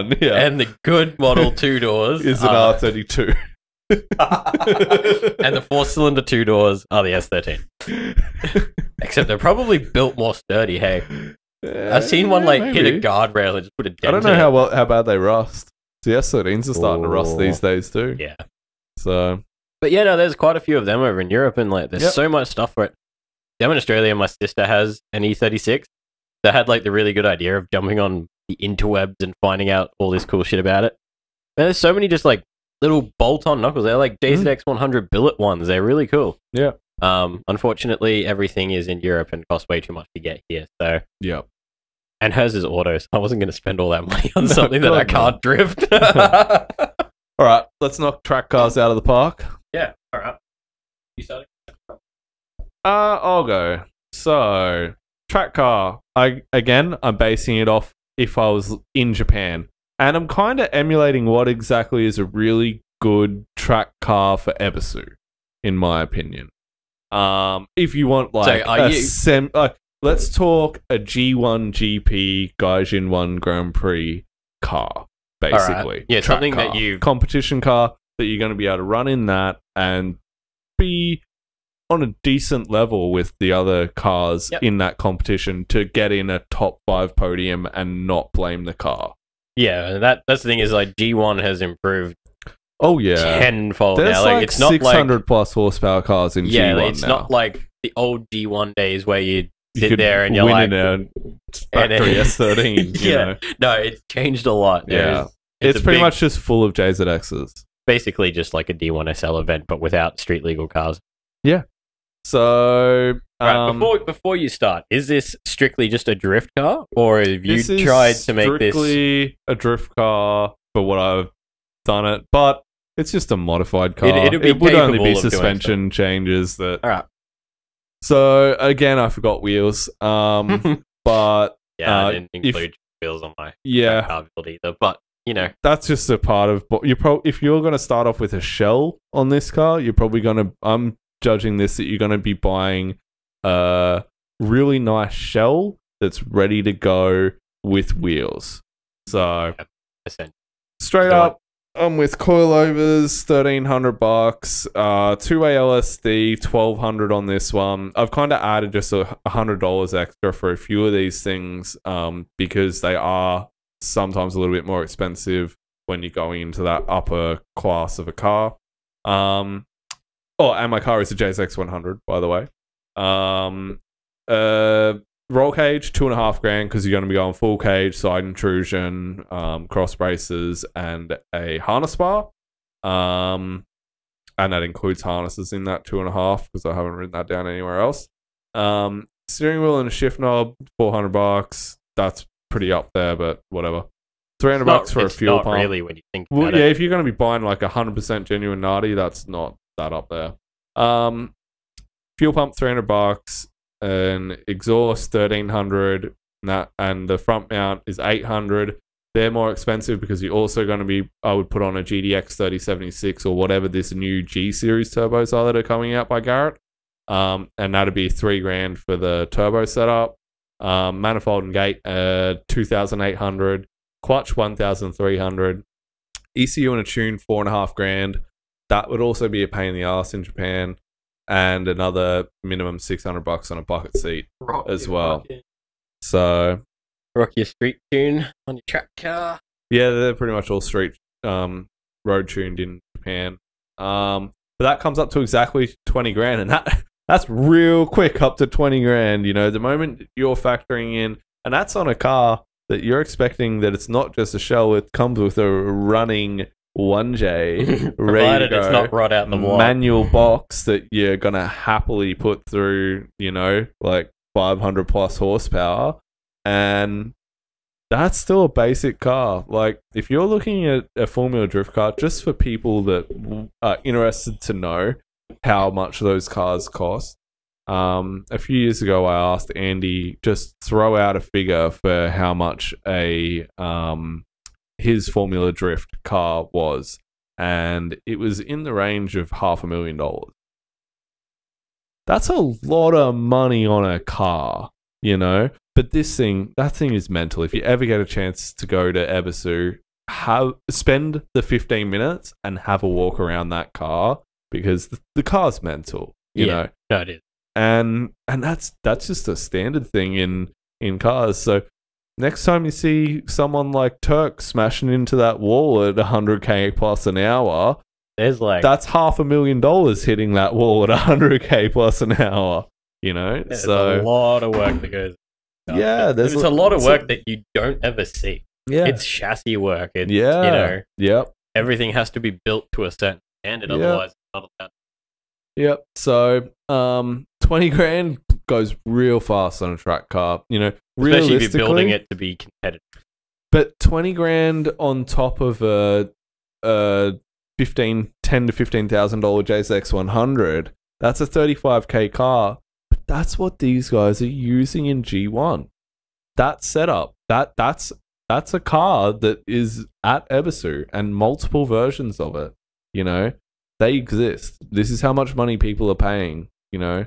31, yeah. and the good model 2 doors Is an are- R32. and the 4-cylinder 2 doors are the S13. Except they're probably built more sturdy. Hey, I've seen one like hit a guardrail and just put a dent. I don't know in it. how bad they rust. The S13s are starting to rust Oh. these days too. Yeah, So but yeah, no, there's quite a few of them over in Europe, and like, there's Yep. so much stuff for it. Down in Australia, my sister has an E36 that had like the really good idea of jumping on the interwebs and finding out all this cool shit about it. And there's so many just like little bolt-on knuckles. They're like JZX 100 billet ones. They're really cool. Yeah. Unfortunately, everything is in Europe and costs way too much to get here. So, yeah. and hers is auto, so I wasn't going to spend all that money on No, something that I God, no. can't drift. All right, let's knock track cars out of the park. Yeah, all right. You started? I'll go. So, track car. I'm basing it off if I was in Japan. And I'm kind of emulating what exactly is a really good track car for Ebisu, in my opinion. If you want like let's talk a G1 GP Gaijin 1 Grand Prix car, basically. Right. Yeah, track something car. that you competition car that you're going to be able to run in that and be on a decent level with the other cars in that competition to get in a top 5 podium and not blame the car. Yeah, that's the thing is like G1 has improved. Oh yeah, tenfold There's now. like It's not 600 like plus horsepower cars in G1 it's now. not like the old G1 days where you sit could there and you're win like, in a factory S13. You know? No, it's changed a lot. Yeah, It's it's pretty much just full of JZXs. basically just like a D1 SL event, but without street legal cars. So, Right, before you start, is this strictly just a drift car, or have you this is tried to make this? strictly a drift car for what I've done it, but it's just a modified car. It'd be It would only capable be of doing suspension changes that. All right. So again, I forgot wheels. But Yeah, I didn't include wheels on my yeah, car build either. But you know, that's just a part of. If you're going to start off with a shell on this car, you're probably going to. I'm judging this that you're going to be buying a really nice shell that's ready to go with wheels. So essentially. straight up, I'm with coilovers, $1,300. 2-way LSD, $1,200 on this one. I've kind of added just $100 extra for a few of these things, because they are sometimes a little bit more expensive when you're going into that upper class of a car. And my car is a JSX 100, by the way. Roll cage, $2,500 because you're going to be going full cage, side intrusion, cross braces, and a harness bar. And that includes harnesses in that $2,500 because I haven't written that down anywhere else. Steering wheel and a shift knob, $400. That's pretty up there, but whatever. $300 for a fuel pump. Really, when you think about Yeah, it. if you're going to be buying like 100% genuine Nardi, that's not that up there. Fuel pump, $300. An exhaust, $1,300. And the front mount is $800. They're more expensive because you're also going to be, I would put on a GDX 3076 or whatever this new G series turbos are that are coming out by Garrett. And that'd be $3,000 for the turbo setup. Manifold and gate, $2,800. Clutch, $1,300. ECU and a tune, $4,500. That would also be a pain in the ass in Japan. And another minimum $600 on a bucket seat as well. So Rock your street tune on your track car. yeah, they're pretty much all street road tuned in Japan. But that comes up to exactly $20,000, and that's real quick up to $20,000. You know, the moment you're factoring in, and that's on a car that you're expecting that it's not just a shell; it comes with a running 1J, ready to go, it's not rot out the wall. manual box that you're gonna happily put through. You know, like 500 plus horsepower, and that's still a basic car. Like, if you're looking at a Formula Drift car, just for people that are interested to know how much those cars cost, a few years ago I asked Andy just throw out a figure for how much his Formula Drift car was, and it was in the range of $500,000. That's a lot of money on a car, you know? But that thing is mental. If you ever get a chance to go to Ebisu, spend the 15 minutes and have a walk around that car, because the car's mental, you know? No, it is. And that's just a standard thing in cars. So next time you see someone like Turk smashing into that wall at 100k plus an hour, There's like that's $500,000 hitting that wall at 100k plus an hour. You know, there's so a lot of work that goes. yeah, There's a lot of work that you don't ever see. Yeah, It's chassis work. It's, yeah, you know, yep. everything has to be built to a certain standard, Yeah. otherwise it's not allowed. Yep. So, $20,000 goes real fast on a track car. You know, Especially if you're building realistically, it to be competitive. but $20,000 on top of a $10,000 to $15,000 JSX 100, that's a 35k car. That's what these guys are using in G1. That setup, that's a car that is at Ebisu and multiple versions of it. You know, they exist. This is how much money people are paying. You know,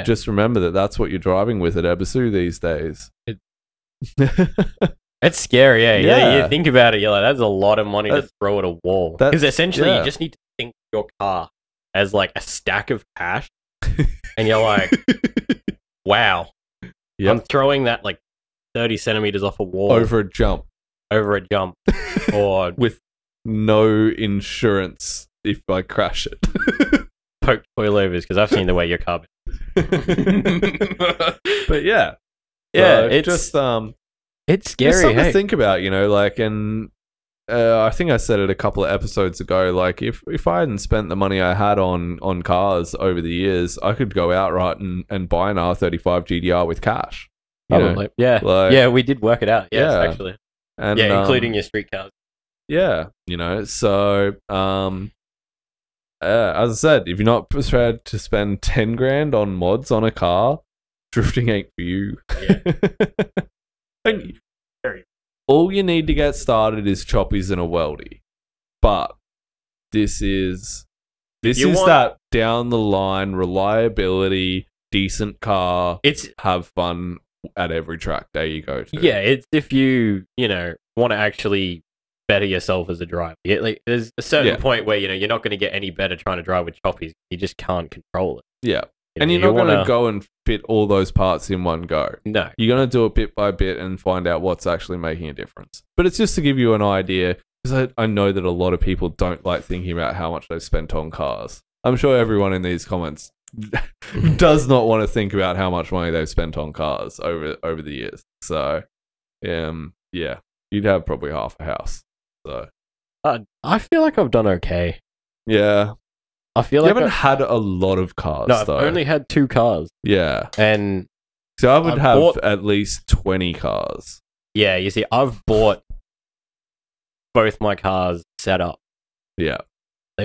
just remember that that's what you're driving with at Ebisu these days. It's scary, eh? Yeah. You think about it, you're like, that's a lot of money to throw at a wall. Because essentially, you just need to think of your car as like a stack of cash, and you're like, wow, I'm throwing that like 30 centimeters off a wall over a jump, or with no insurance if I crash it. Poke coilovers, because I've seen the way your car. But yeah, it's just it's scary. It's something to think about, you know. Like, and I think I said it a couple of episodes ago. Like, if I hadn't spent the money I had on cars over the years, I could go outright and buy an R35 GDR with cash. Probably, yeah, we did work it out. Yes, actually, and including your street cars. Yeah, you know. So, as I said, if you're not prepared to spend 10 grand on mods on a car, drifting ain't for you. Yeah. All you need to get started is choppies and a weldy. But this is that down the line reliability, decent car. It's have fun at every track day you go to. Yeah, it's if you want to actually better yourself as a driver. Like, there's a certain point where you're not going to get any better trying to drive with choppies. You just can't control it. Yeah. And you're not going to go and fit all those parts in one go. No. You're going to do it bit by bit and find out what's actually making a difference. But it's just to give you an idea, because I know that a lot of people don't like thinking about how much they've spent on cars. I'm sure everyone in these comments does not want to think about how much money they've spent on cars over the years. So, yeah, you'd have probably half a house. So, I feel like I've done okay. Yeah. I feel you like haven't had a lot of cars. No, I've though. only had 2 cars. Yeah, and so I would have at least 20 cars. Yeah, you see, I've bought both my cars set up. Yeah,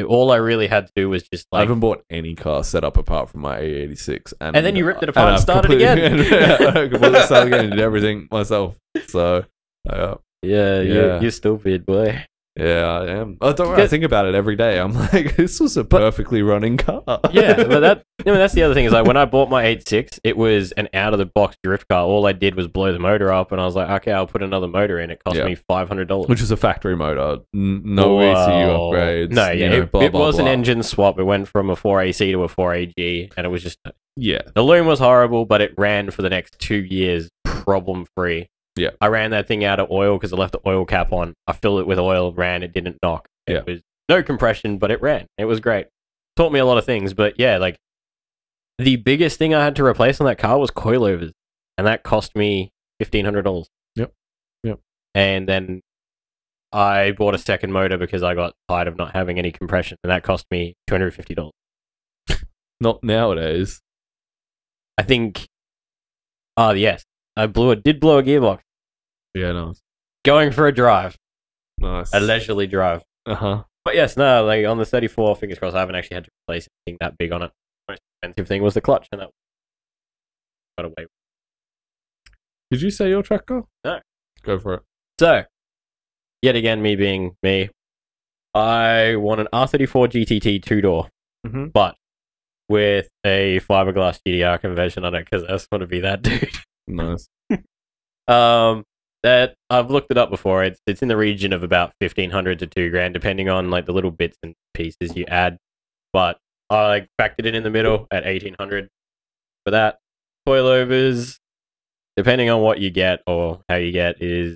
all I really had to do was just like. I haven't bought any car set up apart from my A86, and then you ripped it apart and started again. I completely started again and did everything myself. So, you're stupid, boy. Yeah, I am. Oh, don't worry. I think about it every day. I'm like, this was a perfectly running car. Yeah, but that's the other thing is like when I bought my 8.6, it was an out of the box drift car. All I did was blow the motor up, and I was like, okay, I'll put another motor in. It cost me $500, which is a factory motor. No ECU upgrades. No, yeah, it was an engine swap. It went from a 4AC to a 4AG, and it was just the loom was horrible, but it ran for the next 2 years problem free. Yeah, I ran that thing out of oil because I left the oil cap on. I filled it with oil, ran, it didn't knock. It was no compression, but it ran. It was great. Taught me a lot of things, but yeah, like the biggest thing I had to replace on that car was coilovers, and that cost me $1,500. Yep. And then I bought a second motor because I got tired of not having any compression, and that cost me $250. Not nowadays. I think. Oh yes, I did blow a gearbox. Yeah, nice. Going for a drive. Nice. A leisurely drive. But yes, no, like on the 34, fingers crossed, I haven't actually had to replace anything that big on it. The most expensive thing was the clutch, and that got away. Did you say your track car? No. Go for it. So, yet again, me being me, I want an R34 GTT 2-door, but with a fiberglass GDR conversion on it, because I just want to be that dude. Nice. That I've looked it up before. It's in the region of about $1,500 to $2,000, depending on like the little bits and pieces you add. But I like factored it in the middle at $1,800 for that. Coilovers, depending on what you get or how you get, is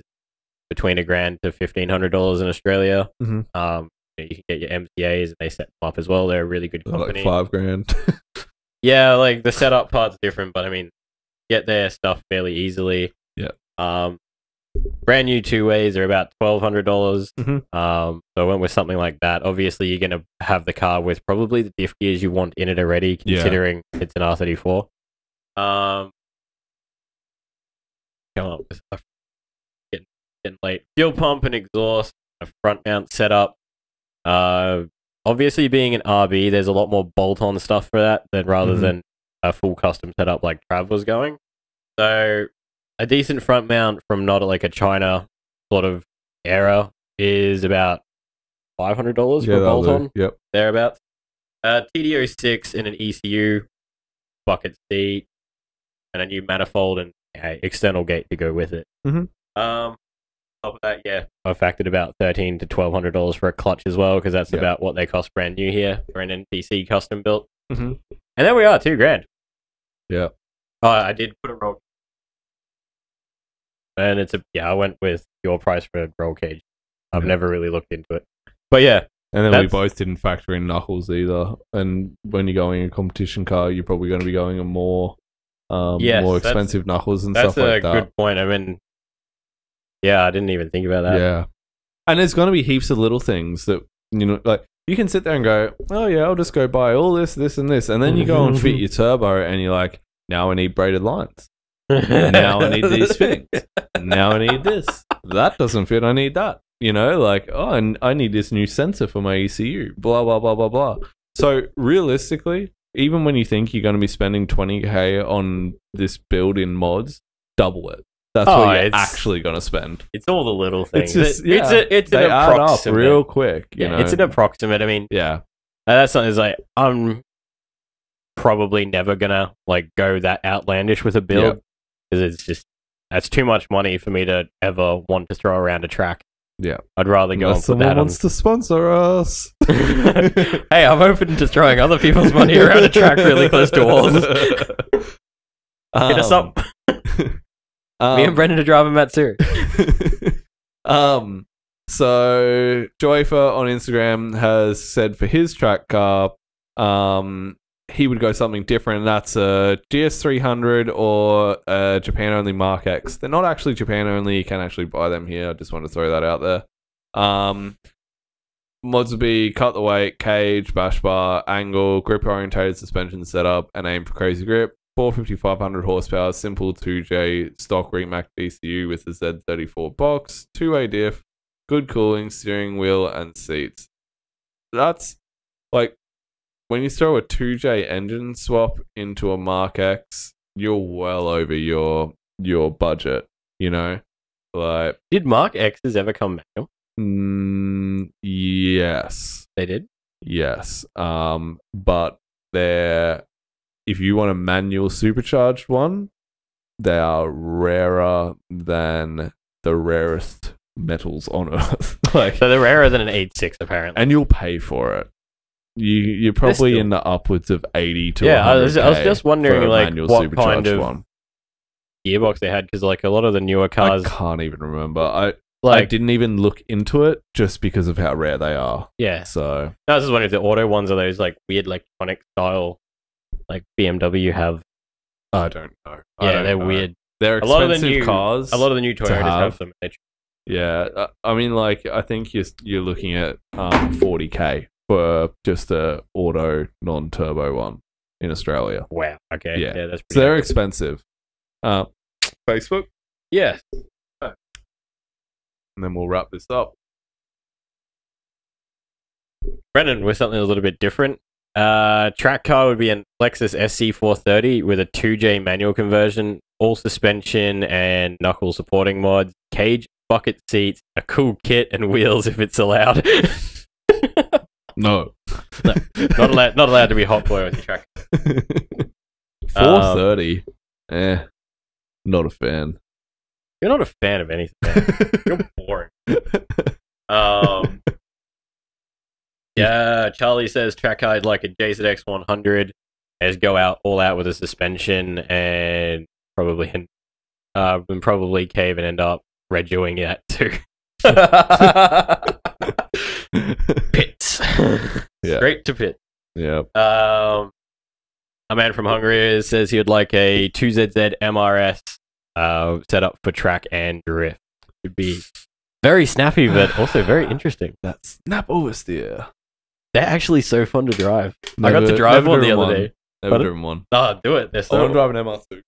between $1,000 to $1,500 in Australia. Mm-hmm. You can get your MCAs, and they set them up as well. They're a really good company. Like $5,000. Yeah, like the setup part's different, but I mean, get their stuff fairly easily. Yeah. Brand new 2-ways are about $1,200. Mm-hmm. So I went with something like that. Obviously, you're going to have the car with probably the diff gears you want in it already, considering it's an R34. Come on, getting late. Fuel pump and exhaust, a front mount setup. Obviously, being an RB, there's a lot more bolt-on stuff for that than rather than a full custom setup like Trav was going. So a decent front mount from not like a China sort of era is about $500 for a that'll do. bolt-on, Yep. thereabouts. TD06 in an ECU, bucket seat, and a new manifold and external gate to go with it. Mhm. Top of that, yeah, I factored about $1,300 to $1,200 for a clutch as well, because that's Yep. about what they cost brand new here for an NPC custom built. Mhm. And there we are, $2,000. Yeah. Oh, I did put a roll, and I went with your price for roll cage. I've Yeah. never really looked into it, but yeah, And then we That's- both didn't factor in knuckles either. And when you're going in a competition car, you're probably going to be going a more Yes, more that's- expensive knuckles and that's stuff like a that. good point. I mean, yeah, I didn't even think about that. Yeah. And there's going to be heaps of little things that, you know, like you can sit there and go, oh yeah, I'll just go buy all this, this, and this. And then you go and fit your turbo and you're like, now I need braided lines. Now I need these fittings. Now I need this. That doesn't fit. I need that. You know, like, oh, and I need this new sensor for my ECU. Blah, blah, blah, blah, blah. So realistically, even when you think you're going to be spending 20K on this build in mods, double it. That's Oh, what you're it's- actually going to spend. It's all the little things. It's just, It's they an add up approximate. real quick. You know? It's an approximate. I mean, yeah. that's something that's like I'm probably never gonna like go that outlandish with a build because it's just that's too much money for me to ever want to throw around a track. Yeah. I'd rather go Unless and put someone that on. wants to sponsor us. Hey, I'm open to throwing other people's money around a track really close to walls. Hit us up. Me and Brendan are driving Matsuri. So Joyfer on Instagram has said for his track car, he would go something different, and that's a GS300 or a Japan only Mark X. They're not actually Japan only, you can actually buy them here. I just want to throw that out there. Mods would be cut the weight, cage, bash bar, angle, grip orientated suspension setup, and aim for crazy grip. 450, 500 horsepower, simple 2J stock Remac DCU with a Z34 box, 2-way diff, good cooling, steering wheel, and seats. That's like when you throw a 2J engine swap into a Mark X, you're well over your budget, you know? Like, Did Mark X's ever come manual? yes. They did. Yes. But they're, if you want a manual supercharged one, they are rarer than the rarest metals on earth. Like, So they're rarer than an 8.6 apparently. and you'll pay for it. You're probably still- in the upwards of 80 to Yeah, I was 100K just wondering, for a like, manual what kind supercharged of one. Gearbox they had because like a lot of the newer I cars, can't even remember. I like didn't even look into it just because of how rare they are. yeah. So I was just wondering if the auto ones are those like weird electronic style, like BMW have. I don't know. I Yeah, don't they're know. weird. They're A lot of the expensive new cars. A lot of the new Toyotas have. have them. Yeah, I mean, like, I think you're looking at 40K for just a auto non-turbo one in Australia. Wow. Okay. Yeah. Yeah, that's So they're pretty. expensive. Facebook, Yes. and then we'll wrap this up. Brendan with something a little bit different. Track car would be a Lexus SC430 with a 2J manual conversion, all suspension and knuckle supporting mods, cage, bucket seats, a cool kit, and wheels if it's allowed. No, not allowed to be hot boy with your track. 430. Not a fan. You're not a fan of anything. Man. You're boring. Yeah, Charlie says track car I'd like a JZX 100 as go out all out with a suspension and probably cave and end up redoing that too. Pits. Yeah. Straight to pit. Yeah. A man from Hungary says he would like a 2ZZ MRS set up for track and drift. Would be very snappy, but also very interesting. That's snap oversteer. They're actually so fun to drive. I got to drive one the other day. Never Pardon? driven one. Oh, do it. They're I want to so, drive an MR2.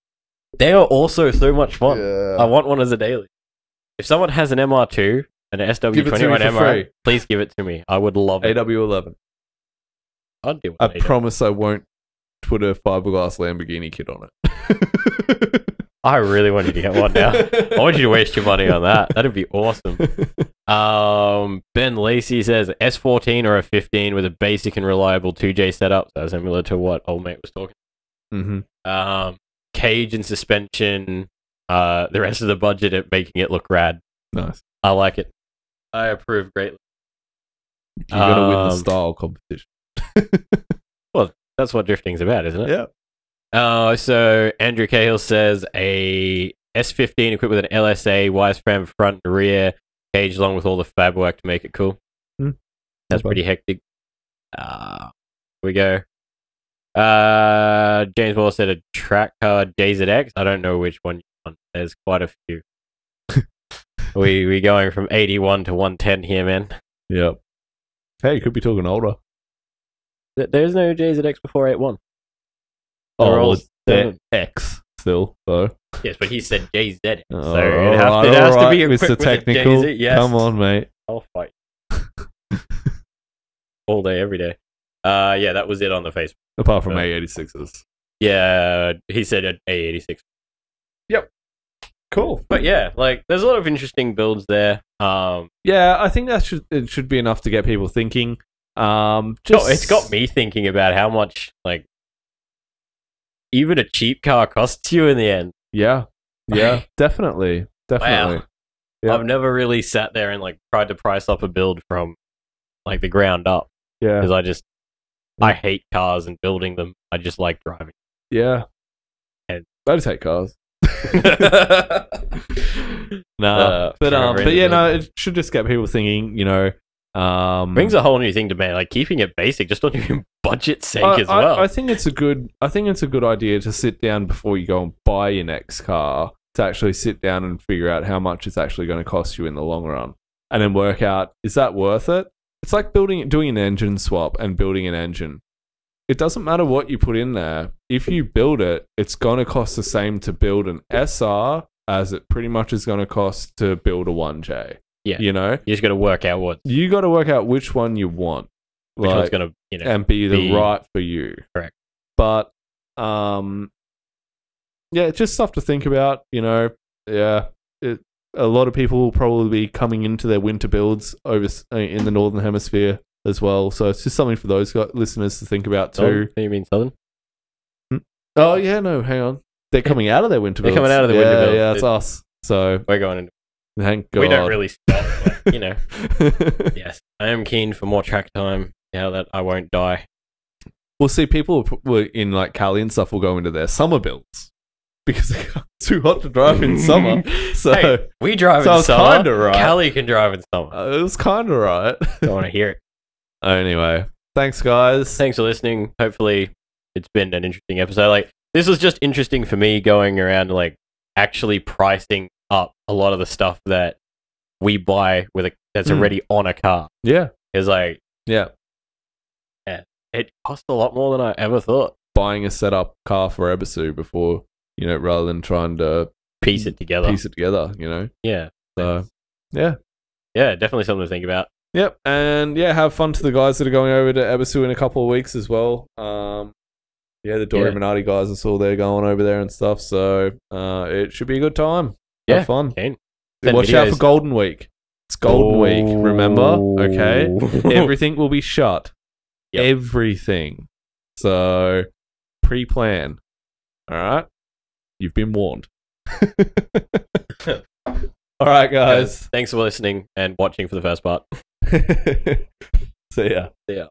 they are also so much fun. Yeah. I want one as a daily. If someone has an MR2 and an SW20 Give it to or me an for MR, free. please give it to me. I would love it. AW11. I'd do I one. promise I won't put a fiberglass Lamborghini kit on it. I really want you to get one now. I want you to waste your money on that. That'd be awesome. Ben Lacey says S14 or a 15 with a basic and reliable 2J setup. So similar to what old mate was talking. Mm-hmm. Cage and suspension. The rest of the budget at making it look rad. Nice. I like it. I approve greatly. You're gonna win the style competition. Well, that's what drifting's about, isn't it? Yeah. So Andrew Cahill says a S15 equipped with an LSA, wise frame front and rear, cage along with all the fab work to make it cool. That's pretty hectic. We go. James Waller said a track car JZX. I don't know which one you want. There's quite a few. we going from 81 to 110 here, man. Yep. Hey, you could be talking older. There's no JZX before 81. Oh, well, X still, though. Yes, but he said JZX. So Oh, it has to be equipped Mr. with Technical. a JZ. Yes. Come on, mate. I'll fight. All day, every day. Yeah, that was it on the Facebook. Apart from A86s. Yeah, he said at A86. Yep. Cool. But yeah, like there's a lot of interesting builds there. Yeah, I think it should be enough to get people thinking. It's got me thinking about how much like even a cheap car costs you in the end. Yeah. Yeah, definitely. Definitely. Wow. Yeah. I've never really sat there and like tried to price up a build from like the ground up Yeah. because I hate cars and building them. I just like driving. Yeah. And I just hate cars. Forever but in yeah, the no, building. it should just get people thinking, you know. Brings a whole new thing to man, like keeping it basic just on your budget sake as well. I think it's a good idea to sit down before you go and buy your next car to actually sit down and figure out how much it's actually going to cost you in the long run, and then work out, is that worth it? It's like doing an engine swap and building an engine. It doesn't matter what you put in there. If you build it, it's going to cost the same to build an SR as it pretty much is going to cost to build a 1J. Yeah. You know? You just got to work out which one you want. which one's going to, and be the right for you. Correct. But, yeah, it's just stuff to think about, you know. Yeah. A lot of people will probably be coming into their winter builds over in the Northern Hemisphere as well. So it's just something for those listeners to think about too. Oh, you mean Southern? Oh, yeah, no, hang on. They're coming out of their winter builds. They're coming out of the winter builds. Yeah, it's us. So We're going into thank God. We don't really stop, but, you know. Yes. I am keen for more track time now that I won't die. We'll see people were in like Cali and stuff will go into their summer builds because it's too hot to drive in summer. So Hey, we drive so in it's summer. kinda right. Callie can drive in summer. it was kind of right. Don't want to hear it. Anyway, thanks guys. Thanks for listening. Hopefully it's been an interesting episode. Like this was just interesting for me going around like actually pricing up a lot of the stuff that we buy with that's already on a car. Yeah. Because like Yeah. it costs a lot more than I ever thought. Buying a setup car for Ebisu before, you know, rather than trying to Piece it together. you know. Yeah. So yeah. Yeah, definitely something to think about. Yep, and yeah, have fun to the guys that are going over to Ebisu in a couple of weeks as well. Yeah, the Dory Minardi guys are still there going over there and stuff, so it should be a good time. Yeah, Have fun. Send Watch out videos. for Golden Week. It's Golden Week, remember? Okay, everything will be shut. Yep. Everything. So pre-plan. All right, you've been warned. All right, guys. Thanks for listening and watching for the first part. See ya. See ya.